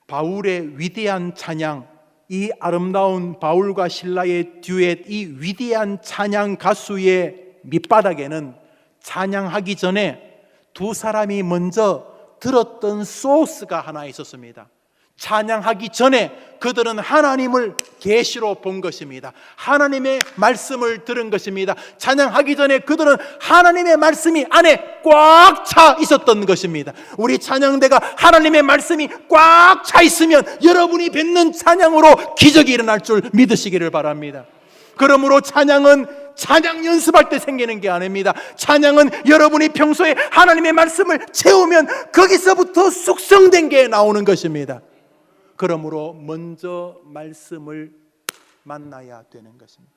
바울의 위대한 찬양, 이 아름다운 바울과 실라의 듀엣, 이 위대한 찬양 가수의 밑바닥에는 찬양하기 전에 두 사람이 먼저 들었던 소스가 하나 있었습니다. 찬양하기 전에 그들은 하나님을 계시로 본 것입니다. 하나님의 말씀을 들은 것입니다. 찬양하기 전에 그들은 하나님의 말씀이 안에 꽉 차 있었던 것입니다. 우리 찬양대가 하나님의 말씀이 꽉 차 있으면 여러분이 뱉는 찬양으로 기적이 일어날 줄 믿으시기를 바랍니다. 그러므로 찬양은 찬양 연습할 때 생기는 게 아닙니다. 찬양은 여러분이 평소에 하나님의 말씀을 채우면 거기서부터 숙성된 게 나오는 것입니다. 그러므로 먼저 말씀을 만나야 되는 것입니다.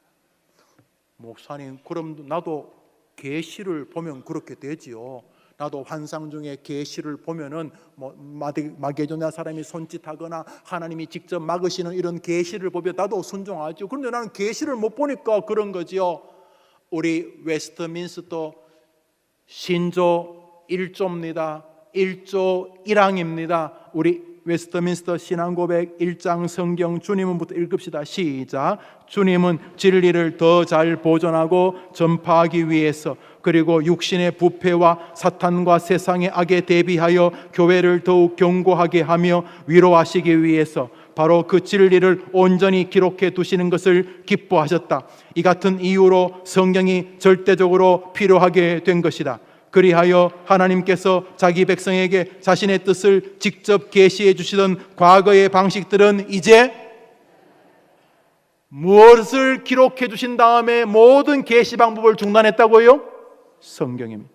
목사님, 그럼 나도 계시를 보면 그렇게 되지요. 나도 환상 중에 계시를 보면은 마게도냐 사람이 손짓하거나 하나님이 직접 막으시는 이런 계시를 보면 나도 순종하죠. 그런데 나는 계시를 못 보니까 그런 거지요. 우리 웨스트민스터 신조 1조입니다. 1조 1항입니다. 우리 웨스트민스터 신앙고백 1장 성경 주님은부터 읽읍시다. 시작. 주님은 진리를 더 잘 보존하고 전파하기 위해서, 그리고 육신의 부패와 사탄과 세상의 악에 대비하여 교회를 더욱 견고하게 하며 위로하시기 위해서 바로 그 진리를 온전히 기록해 두시는 것을 기뻐하셨다. 이 같은 이유로 성경이 절대적으로 필요하게 된 것이다. 그리하여 하나님께서 자기 백성에게 자신의 뜻을 직접 계시해 주시던 과거의 방식들은 이제 무엇을 기록해 주신 다음에 모든 계시 방법을 중단했다고요? 성경입니다.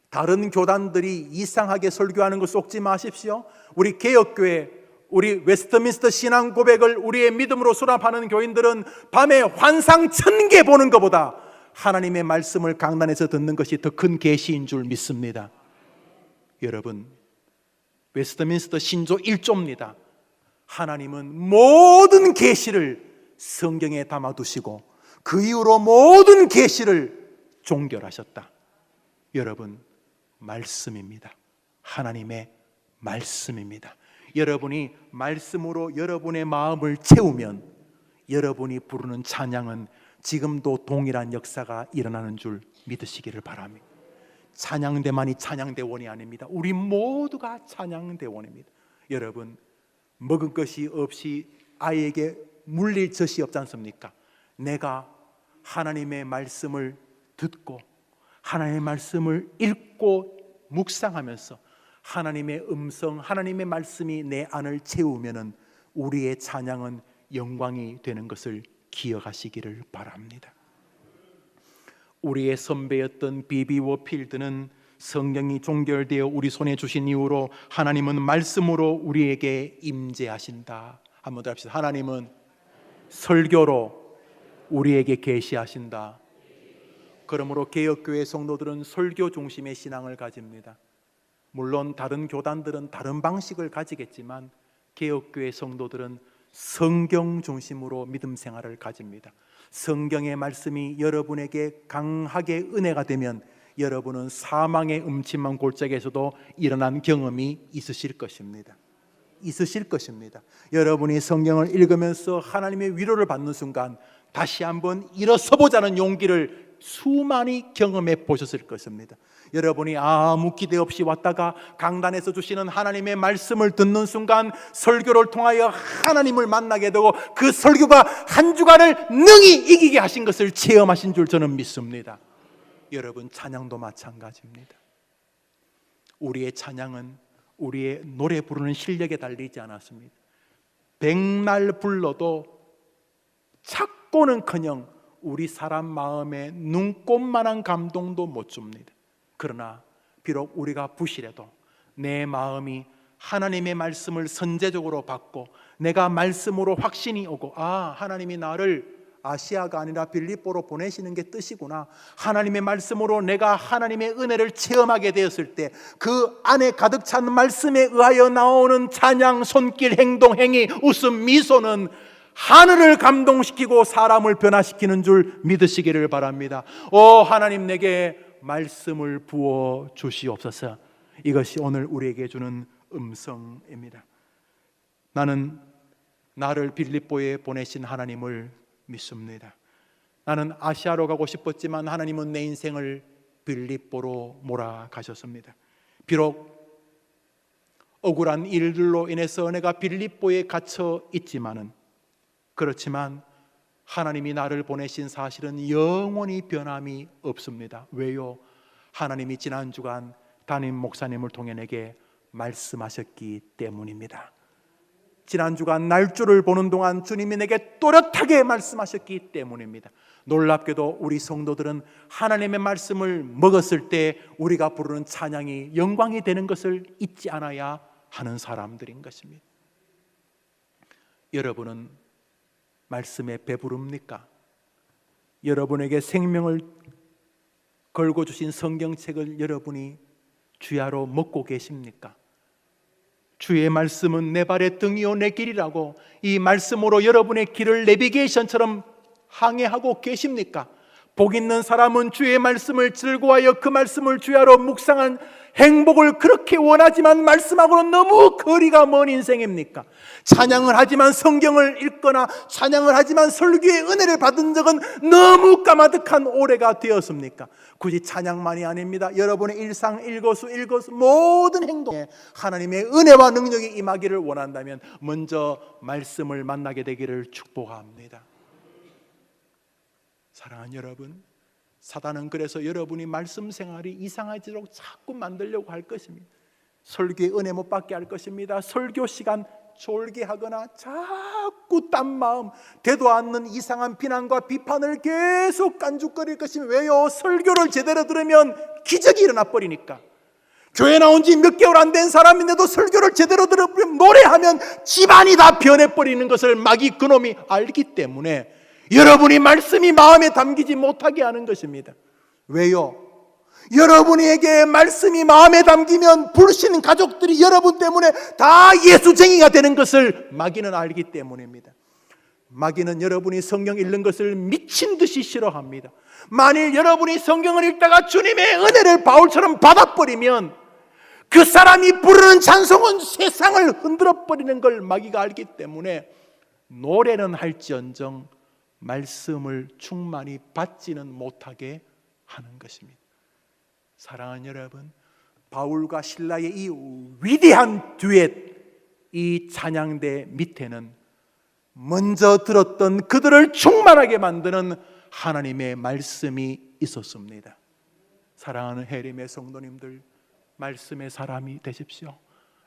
다른 교단들이 이상하게 설교하는 거 속지 마십시오. 우리 개혁교회, 우리 웨스트민스터 신앙 고백을 우리의 믿음으로 수납하는 교인들은 밤에 환상 1000개 보는 것보다 하나님의 말씀을 강단에서 듣는 것이 더 큰 계시인 줄 믿습니다. 여러분, 웨스트민스터 신조 1조입니다. 하나님은 모든 계시를 성경에 담아두시고 그 이후로 모든 계시를 종결하셨다. 여러분, 말씀입니다. 하나님의 말씀입니다. 여러분이 말씀으로 여러분의 마음을 채우면 여러분이 부르는 찬양은 지금도 동일한 역사가 일어나는 줄 믿으시기를 바랍니다. 찬양대만이 찬양대원이 아닙니다. 우리 모두가 찬양대원입니다. 여러분, 먹을 것이 없이 아이에게 물릴 젖이 없지 않습니까? 내가 하나님의 말씀을 듣고 하나님의 말씀을 읽고 묵상하면서 하나님의 음성, 하나님의 말씀이 내 안을 채우면은 우리의 찬양은 영광이 되는 것을 기억하시기를 바랍니다. 우리의 선배였던 비비 워필드는 성경이 종결되어 우리 손에 주신 이후로 하나님은 말씀으로 우리에게 임재하신다. 한번 더 합시다. 하나님은 설교로 우리에게 계시하신다. 그러므로 개혁교회 성도들은 설교 중심의 신앙을 가집니다. 물론 다른 교단들은 다른 방식을 가지겠지만 개혁교회 성도들은 성경 중심으로 믿음 생활을 가집니다. 성경의 말씀이 여러분에게 강하게 은혜가 되면 여러분은 사망의 음침한 골짜기에서도 일어난 경험이 있으실 것입니다. 여러분이 성경을 읽으면서 하나님의 위로를 받는 순간 다시 한번 일어서 보자는 용기를 수많이 경험해 보셨을 것입니다. 여러분이 아무 기대 없이 왔다가 강단에서 주시는 하나님의 말씀을 듣는 순간 설교를 통하여 하나님을 만나게 되고 그 설교가 한 주간을 능히 이기게 하신 것을 체험하신 줄 저는 믿습니다. 여러분, 찬양도 마찬가지입니다. 우리의 찬양은 우리의 노래 부르는 실력에 달리지 않았습니다. 백날 불러도 찾고는커녕 우리 사람 마음에 눈꽃만한 감동도 못 줍니다. 그러나 비록 우리가 부실해도 내 마음이 하나님의 말씀을 선제적으로 받고 내가 말씀으로 확신이 오고 하나님이 나를 아시아가 아니라 빌립보로 보내시는 게 뜻이구나, 하나님의 말씀으로 내가 하나님의 은혜를 체험하게 되었을 때 그 안에 가득 찬 말씀에 의하여 나오는 찬양, 손길, 행동, 행위, 웃음, 미소는 하늘을 감동시키고 사람을 변화시키는 줄 믿으시기를 바랍니다. 하나님, 내게 말씀을 부어 주시옵소서. 이것이 오늘 우리에게 주는 음성입니다. 나는 나를 빌립보에 보내신 하나님을 믿습니다. 나는 아시아로 가고 싶었지만 하나님은 내 인생을 빌립보로 몰아가셨습니다. 비록 억울한 일들로 인해서 내가 빌립보에 갇혀 있지만은, 그렇지만 하나님이 나를 보내신 사실은 영원히 변함이 없습니다. 왜요? 하나님이 지난 주간 담임 목사님을 통해 내게 말씀하셨기 때문입니다. 지난 주간 날조를 보는 동안 주님이 내게 또렷하게 말씀하셨기 때문입니다. 놀랍게도 우리 성도들은 하나님의 말씀을 먹었을 때 우리가 부르는 찬양이 영광이 되는 것을 잊지 않아야 하는 사람들인 것입니다. 여러분은 말씀에 배부릅니까? 여러분에게 생명을 걸고 주신 성경책을 여러분이 주야로 먹고 계십니까? 주의 말씀은 내 발의 등이요 내 길이라고 이 말씀으로 여러분의 길을 내비게이션처럼 항해하고 계십니까? 복 있는 사람은 주의 말씀을 즐거워하여 그 말씀을 주야로 묵상한 행복을 그렇게 원하지만 말씀하고는 너무 거리가 먼 인생입니까? 찬양을 하지만 성경을 읽거나 찬양을 하지만 설교의 은혜를 받은 적은 너무 까마득한 올해가 되었습니까? 굳이 찬양만이 아닙니다. 여러분의 일상, 일거수 모든 행동에 하나님의 은혜와 능력이 임하기를 원한다면 먼저 말씀을 만나게 되기를 축복합니다. 사랑하는 여러분, 사단은 그래서 여러분이 말씀 생활이 이상하도록 자꾸 만들려고 할 것입니다. 설교의 은혜 못 받게 할 것입니다. 설교 시간 졸게하거나 자꾸 딴 마음, 되도 않는 이상한 비난과 비판을 계속 깐죽거릴 것입니다. 왜요? 설교를 제대로 들으면 기적이 일어나 버리니까. 교회 나온 지 몇 개월 안 된 사람인데도 설교를 제대로 들으면 노래하면 집안이 다 변해버리는 것을 마귀 그놈이 알기 때문에 여러분이 말씀이 마음에 담기지 못하게 하는 것입니다. 왜요? 여러분에게 말씀이 마음에 담기면 부르시는 가족들이 여러분 때문에 다 예수쟁이가 되는 것을 마귀는 알기 때문입니다. 마귀는 여러분이 성경 읽는 것을 미친 듯이 싫어합니다. 만일 여러분이 성경을 읽다가 주님의 은혜를 바울처럼 받아버리면 그 사람이 부르는 찬송은 세상을 흔들어버리는 걸 마귀가 알기 때문에 노래는 할지언정 말씀을 충만히 받지는 못하게 하는 것입니다. 사랑하는 여러분, 바울과 실라의 이 위대한 듀엣, 이 찬양대 밑에는 먼저 들었던 그들을 충만하게 만드는 하나님의 말씀이 있었습니다. 사랑하는 해림의 성도님들, 말씀의 사람이 되십시오.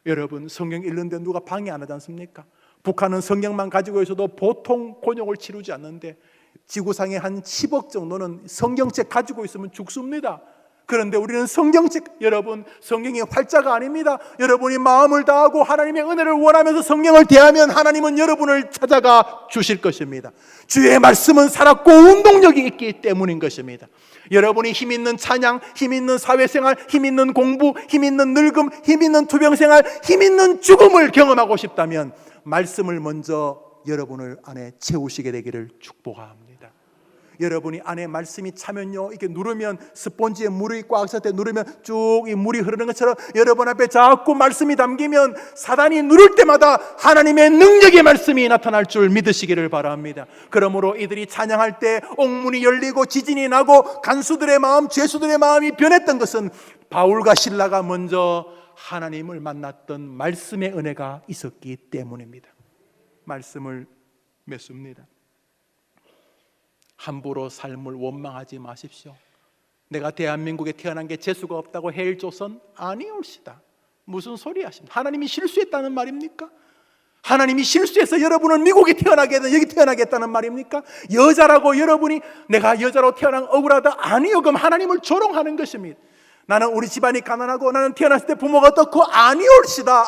여러분, 성경 읽는데 누가 방해 안 하지 않습니까? 북한은 성경만 가지고 있어도 보통 곤욕을 치르지 않는데 지구상에 한 10억 정도는 성경책 가지고 있으면 죽습니다. 그런데 우리는 성경책, 여러분, 성경이 활자가 아닙니다. 여러분이 마음을 다하고 하나님의 은혜를 원하면서 성경을 대하면 하나님은 여러분을 찾아가 주실 것입니다. 주의 말씀은 살았고 운동력이 있기 때문인 것입니다. 여러분이 힘 있는 찬양, 힘 있는 사회생활, 힘 있는 공부, 힘 있는 늙음, 힘 있는 투병생활, 힘 있는 죽음을 경험하고 싶다면 말씀을 먼저 여러분을 안에 채우시게 되기를 축복합니다. 여러분이 안에 말씀이 차면요, 이렇게 누르면 스폰지에 물이 꽉 찼을 때 누르면 쭉 이 물이 흐르는 것처럼 여러분 앞에 자꾸 말씀이 담기면 사단이 누를 때마다 하나님의 능력의 말씀이 나타날 줄 믿으시기를 바랍니다. 그러므로 이들이 찬양할 때 옥문이 열리고 지진이 나고 간수들의 마음, 죄수들의 마음이 변했던 것은 바울과 실라가 먼저 하나님을 만났던 말씀의 은혜가 있었기 때문입니다. 말씀을 맺습니다. 함부로 삶을 원망하지 마십시오. 내가 대한민국에 태어난 게 재수가 없다고 해일 조선 아니올시다. 무슨 소리 하십니까? 하나님이 실수했다는 말입니까? 하나님이 실수해서 여러분을 미국에 태어나게 여기 태어나게 했다는 말입니까? 여자라고 여러분이 내가 여자로 태어난 억울하다? 아니요. 그럼 하나님을 조롱하는 것입니다. 나는 우리 집안이 가난하고 나는 태어났을 때 부모가 어떻고 아니올시다.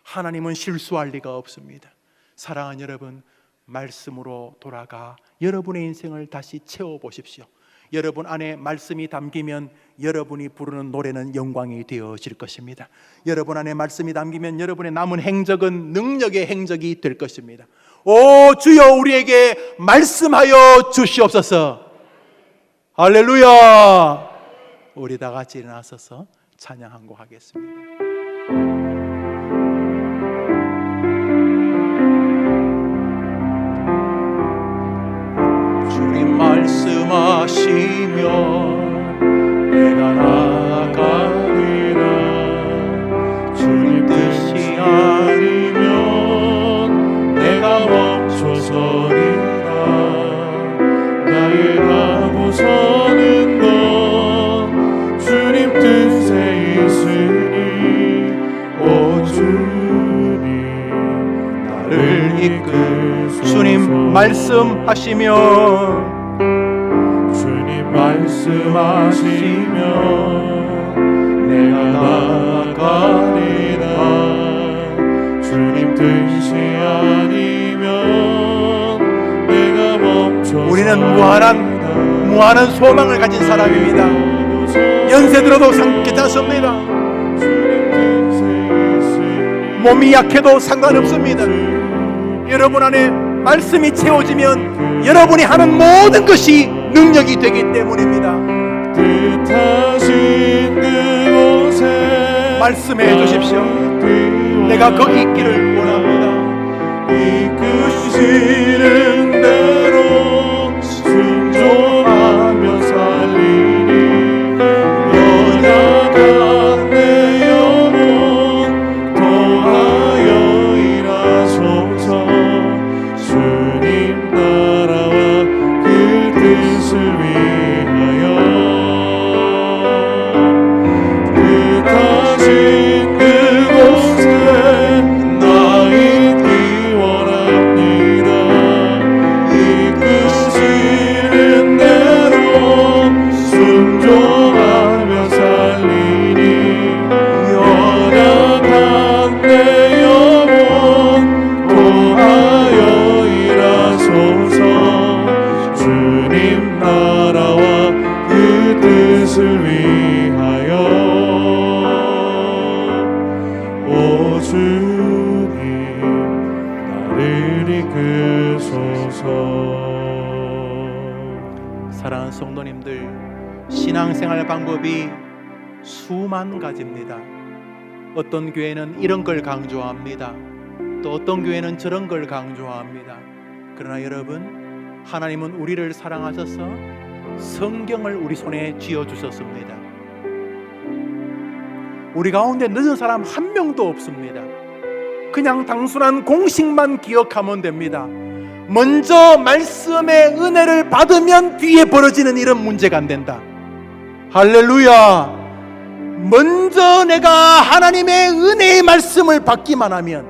하나님은 실수할 리가 없습니다. 사랑하는 여러분, 말씀으로 돌아가 여러분의 인생을 다시 채워보십시오. 여러분 안에 말씀이 담기면 여러분이 부르는 노래는 영광이 되어질 것입니다. 여러분 안에 말씀이 담기면 여러분의 남은 행적은 능력의 행적이 될 것입니다. 오 주여, 우리에게 말씀하여 주시옵소서. 할렐루야. 우리 다 같이 일어나서서 찬양 한 곡 하겠습니다. 주님 말씀하시면 내가 나아가리라. 주님 뜻이 아니면 내가 멈춰서리라. 나의 가고 서는 것 주님 뜻에 있으니 오 주님 나를 이끌소서. 주님 말씀하시면 내가 나아가리라. 주님 뜻이 아니면 내가 멈춰. 우리는 무한한 소망을 가진 사람입니다. 연세 들어도 괜찮습니다. 몸이 약해도 상관없습니다. 여러분 안에 말씀이 채워지면 여러분이 하는 모든 것이 능력이 되기 때문입니다. 뜻하신 그곳에 말씀해 주십시오. 내가 거기 있기를 원합니다. 이끄시는 대로 순종하며 살리니 연약한 내 영혼 도하여 일하소서. 주님 나라와 그 뜻을 위하여 뜻하신 그곳에 나 있기 원합니다. 이끄시는 대로 순종하며 살리니 연약한 내 영혼 도하여 일하소서. 주님 나라와 그 뜻을 위하여 오 주님 나를 이끄소서. 사랑하는 성도님들, 신앙생활 방법이 수만 가지입니다. 어떤 교회는 이런 걸 강조합니다. 또 어떤 교회는 저런 걸 강조합니다. 그러나 여러분, 하나님은 우리를 사랑하셔서 성경을 우리 손에 쥐어주셨습니다. 우리 가운데 늦은 사람 한 명도 없습니다. 그냥 단순한 공식만 기억하면 됩니다. 먼저 말씀의 은혜를 받으면 뒤에 벌어지는 이런 문제가 안 된다. 할렐루야. 먼저 내가 하나님의 은혜의 말씀을 받기만 하면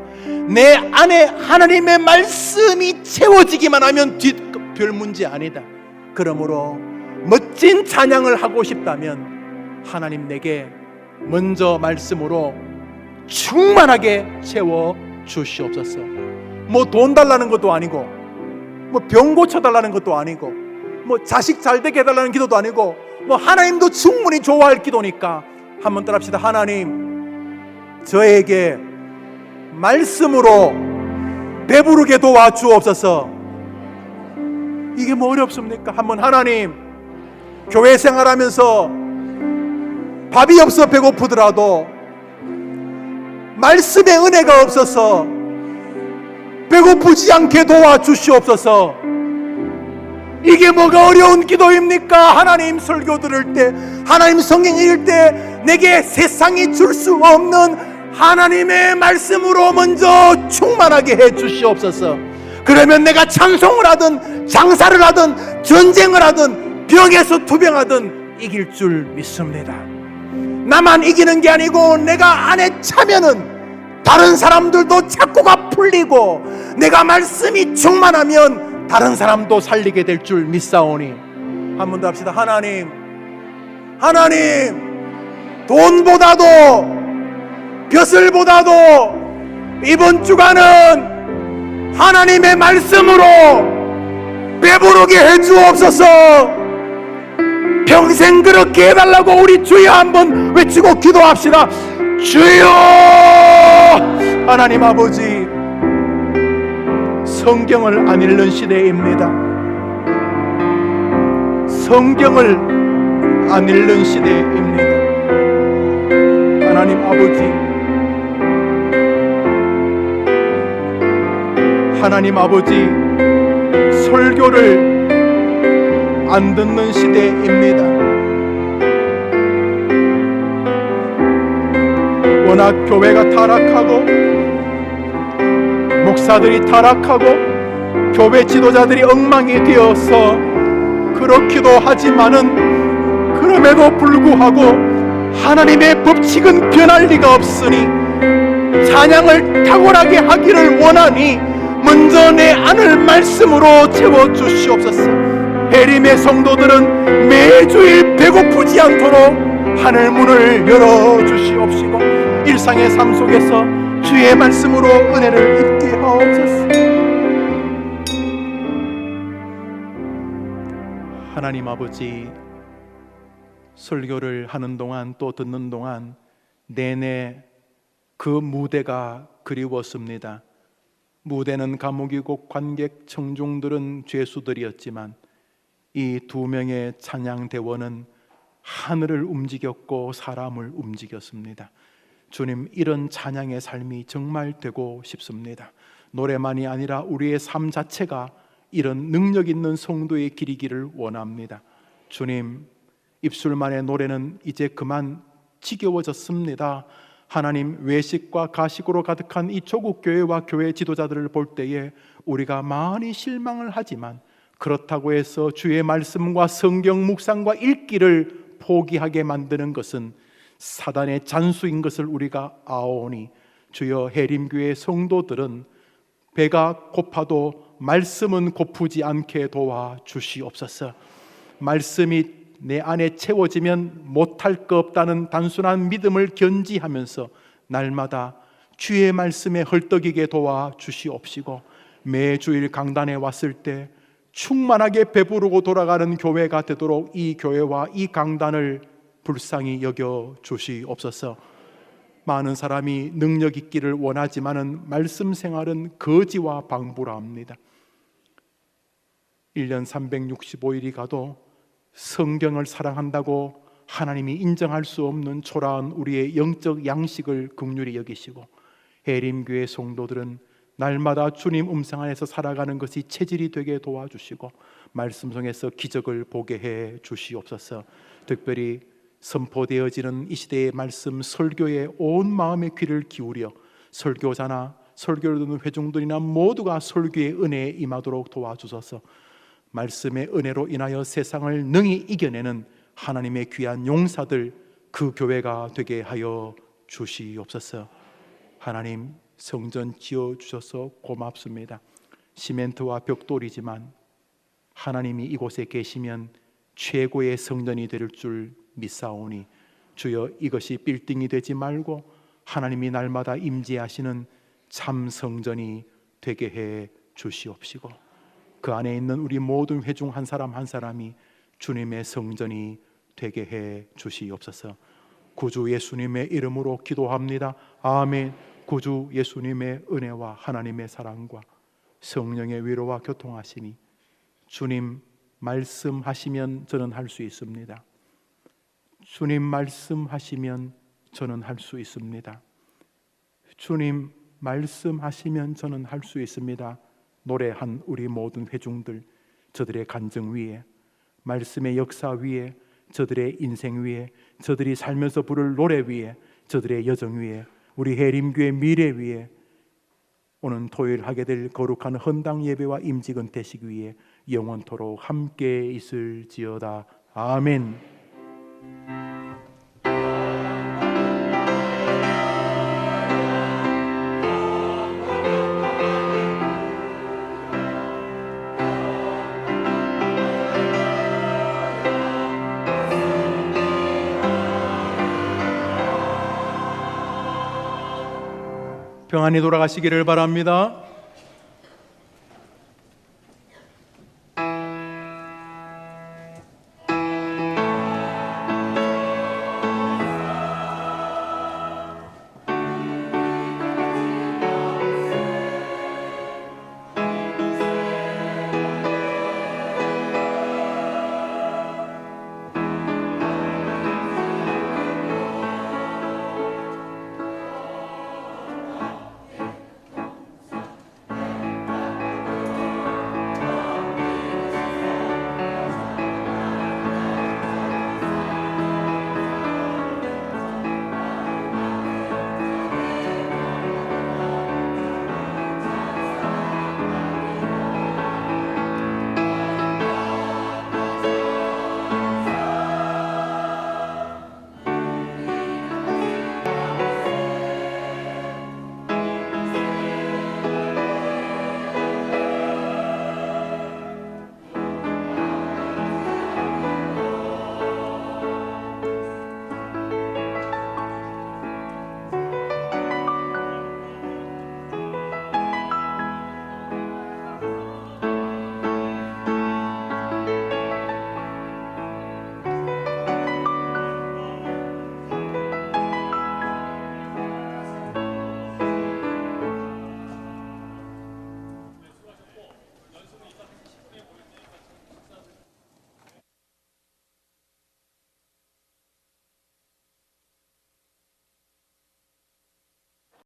내 안에 하나님의 말씀이 채워지기만 하면 별 문제 아니다. 그러므로 멋진 찬양을 하고 싶다면 하나님 내게 먼저 말씀으로 충만하게 채워 주시옵소서. 뭐 돈 달라는 것도 아니고, 뭐 병 고쳐 달라는 것도 아니고, 뭐 자식 잘 되게 해달라는 기도도 아니고, 뭐 하나님도 충분히 좋아할 기도니까 한번 따라합시다. 하나님, 저에게 말씀으로 배부르게 도와주옵소서. 이게 뭐 어렵습니까? 한번 하나님, 교회 생활하면서 밥이 없어 배고프더라도 말씀의 은혜가 없어서 배고프지 않게 도와주시옵소서. 이게 뭐가 어려운 기도입니까? 하나님 설교 들을 때, 하나님 성경 읽을 때 내게 세상이 줄 수 없는 하나님의 말씀으로 먼저 충만하게 해 주시옵소서. 그러면 내가 찬송을 하든 장사를 하든 전쟁을 하든 병에서 투병하든 이길 줄 믿습니다. 나만 이기는 게 아니고 내가 안에 차면은 다른 사람들도 착고가 풀리고, 내가 말씀이 충만하면 다른 사람도 살리게 될 줄 믿사오니. 한 번 더 합시다. 하나님, 돈보다도 벼슬보다도 이번 주간은 하나님의 말씀으로 배부르게 해주옵소서. 평생 그렇게 해달라고 우리 주여 한번 외치고 기도합시다. 주여! 하나님 아버지, 성경을 안 읽는 시대입니다. 성경을 안 읽는 시대입니다. 하나님 아버지, 설교를 안 듣는 시대입니다. 워낙 교회가 타락하고 목사들이 타락하고 교회 지도자들이 엉망이 되어서 그렇기도 하지만은, 그럼에도 불구하고 하나님의 법칙은 변할 리가 없으니 찬양을 탁월하게 하기를 원하니 먼저 내 안을 말씀으로 채워주시옵소서. 해림의 성도들은 매주일 배고프지 않도록 하늘 문을 열어주시옵시고, 일상의 삶 속에서 주의 말씀으로 은혜를 입게 하옵소서. 하나님 아버지, 설교를 하는 동안 또 듣는 동안 내내 그 무대가 그리웠습니다. 무대는 감옥이고 관객 청중들은 죄수들이었지만 이 두 명의 찬양대원은 하늘을 움직였고 사람을 움직였습니다. 주님, 이런 찬양의 삶이 정말 되고 싶습니다. 노래만이 아니라 우리의 삶 자체가 이런 능력 있는 성도의 길이기를 원합니다. 주님, 입술만의 노래는 이제 그만 지겨워졌습니다. 하나님, 외식과 가식으로 가득한 이 조국 교회와 교회 지도자들을 볼 때에 우리가 많이 실망을 하지만, 그렇다고 해서 주의 말씀과 성경 묵상과 읽기를 포기하게 만드는 것은 사단의 잔수인 것을 우리가 아오니, 주여, 해림교회 성도들은 배가 고파도 말씀은 고프지 않게 도와주시옵소서. 말씀이 내 안에 채워지면 못할 것 없다는 단순한 믿음을 견지하면서 날마다 주의 말씀에 헐떡이게 도와주시옵시고, 매주일 강단에 왔을 때 충만하게 배부르고 돌아가는 교회가 되도록 이 교회와 이 강단을 불쌍히 여겨 주시옵소서. 많은 사람이 능력 있기를 원하지만은 말씀 생활은 거지와 방부라 합니다. 1년 365일이 가도 성경을 사랑한다고 하나님이 인정할 수 없는 초라한 우리의 영적 양식을 긍휼히 여기시고, 해림교회 성도들은 날마다 주님 음성 안에서 살아가는 것이 체질이 되게 도와주시고 말씀 속에서 기적을 보게 해 주시옵소서. 특별히 선포되어지는 이 시대의 말씀 설교에 온 마음의 귀를 기울여 설교자나 설교를 듣는 회중들이나 모두가 설교의 은혜에 임하도록 도와주소서. 말씀의 은혜로 인하여 세상을 능히 이겨내는 하나님의 귀한 용사들, 그 교회가 되게 하여 주시옵소서. 하나님, 성전 지어 주셔서 고맙습니다. 시멘트와 벽돌이지만 하나님이 이곳에 계시면 최고의 성전이 될 줄 믿사오니 주여, 이것이 빌딩이 되지 말고 하나님이 날마다 임재하시는 참 성전이 되게 해 주시옵시고, 그 안에 있는 우리 모든 회중 한 사람 한 사람이 주님의 성전이 되게 해 주시옵소서. 구주 예수님의 이름으로 기도합니다. 아멘. 구주 예수님의 은혜와 하나님의 사랑과 성령의 위로와 교통하심이, 주님 말씀하시면 저는 할 수 있습니다. 주님 말씀하시면 저는 할 수 있습니다. 주님 말씀하시면 저는 할 수 있습니다. 노래한 우리 모든 회중들, 저들의 간증 위에, 말씀의 역사 위에, 저들의 인생 위에, 저들이 살면서 부를 노래 위에, 저들의 여정 위에, 우리 해림교회 미래 위에, 오는 토요일 하게 될 거룩한 헌당 예배와 임직은 대식 위에 영원토록 함께 있을지어다. 아멘. 평안히 돌아가시기를 바랍니다.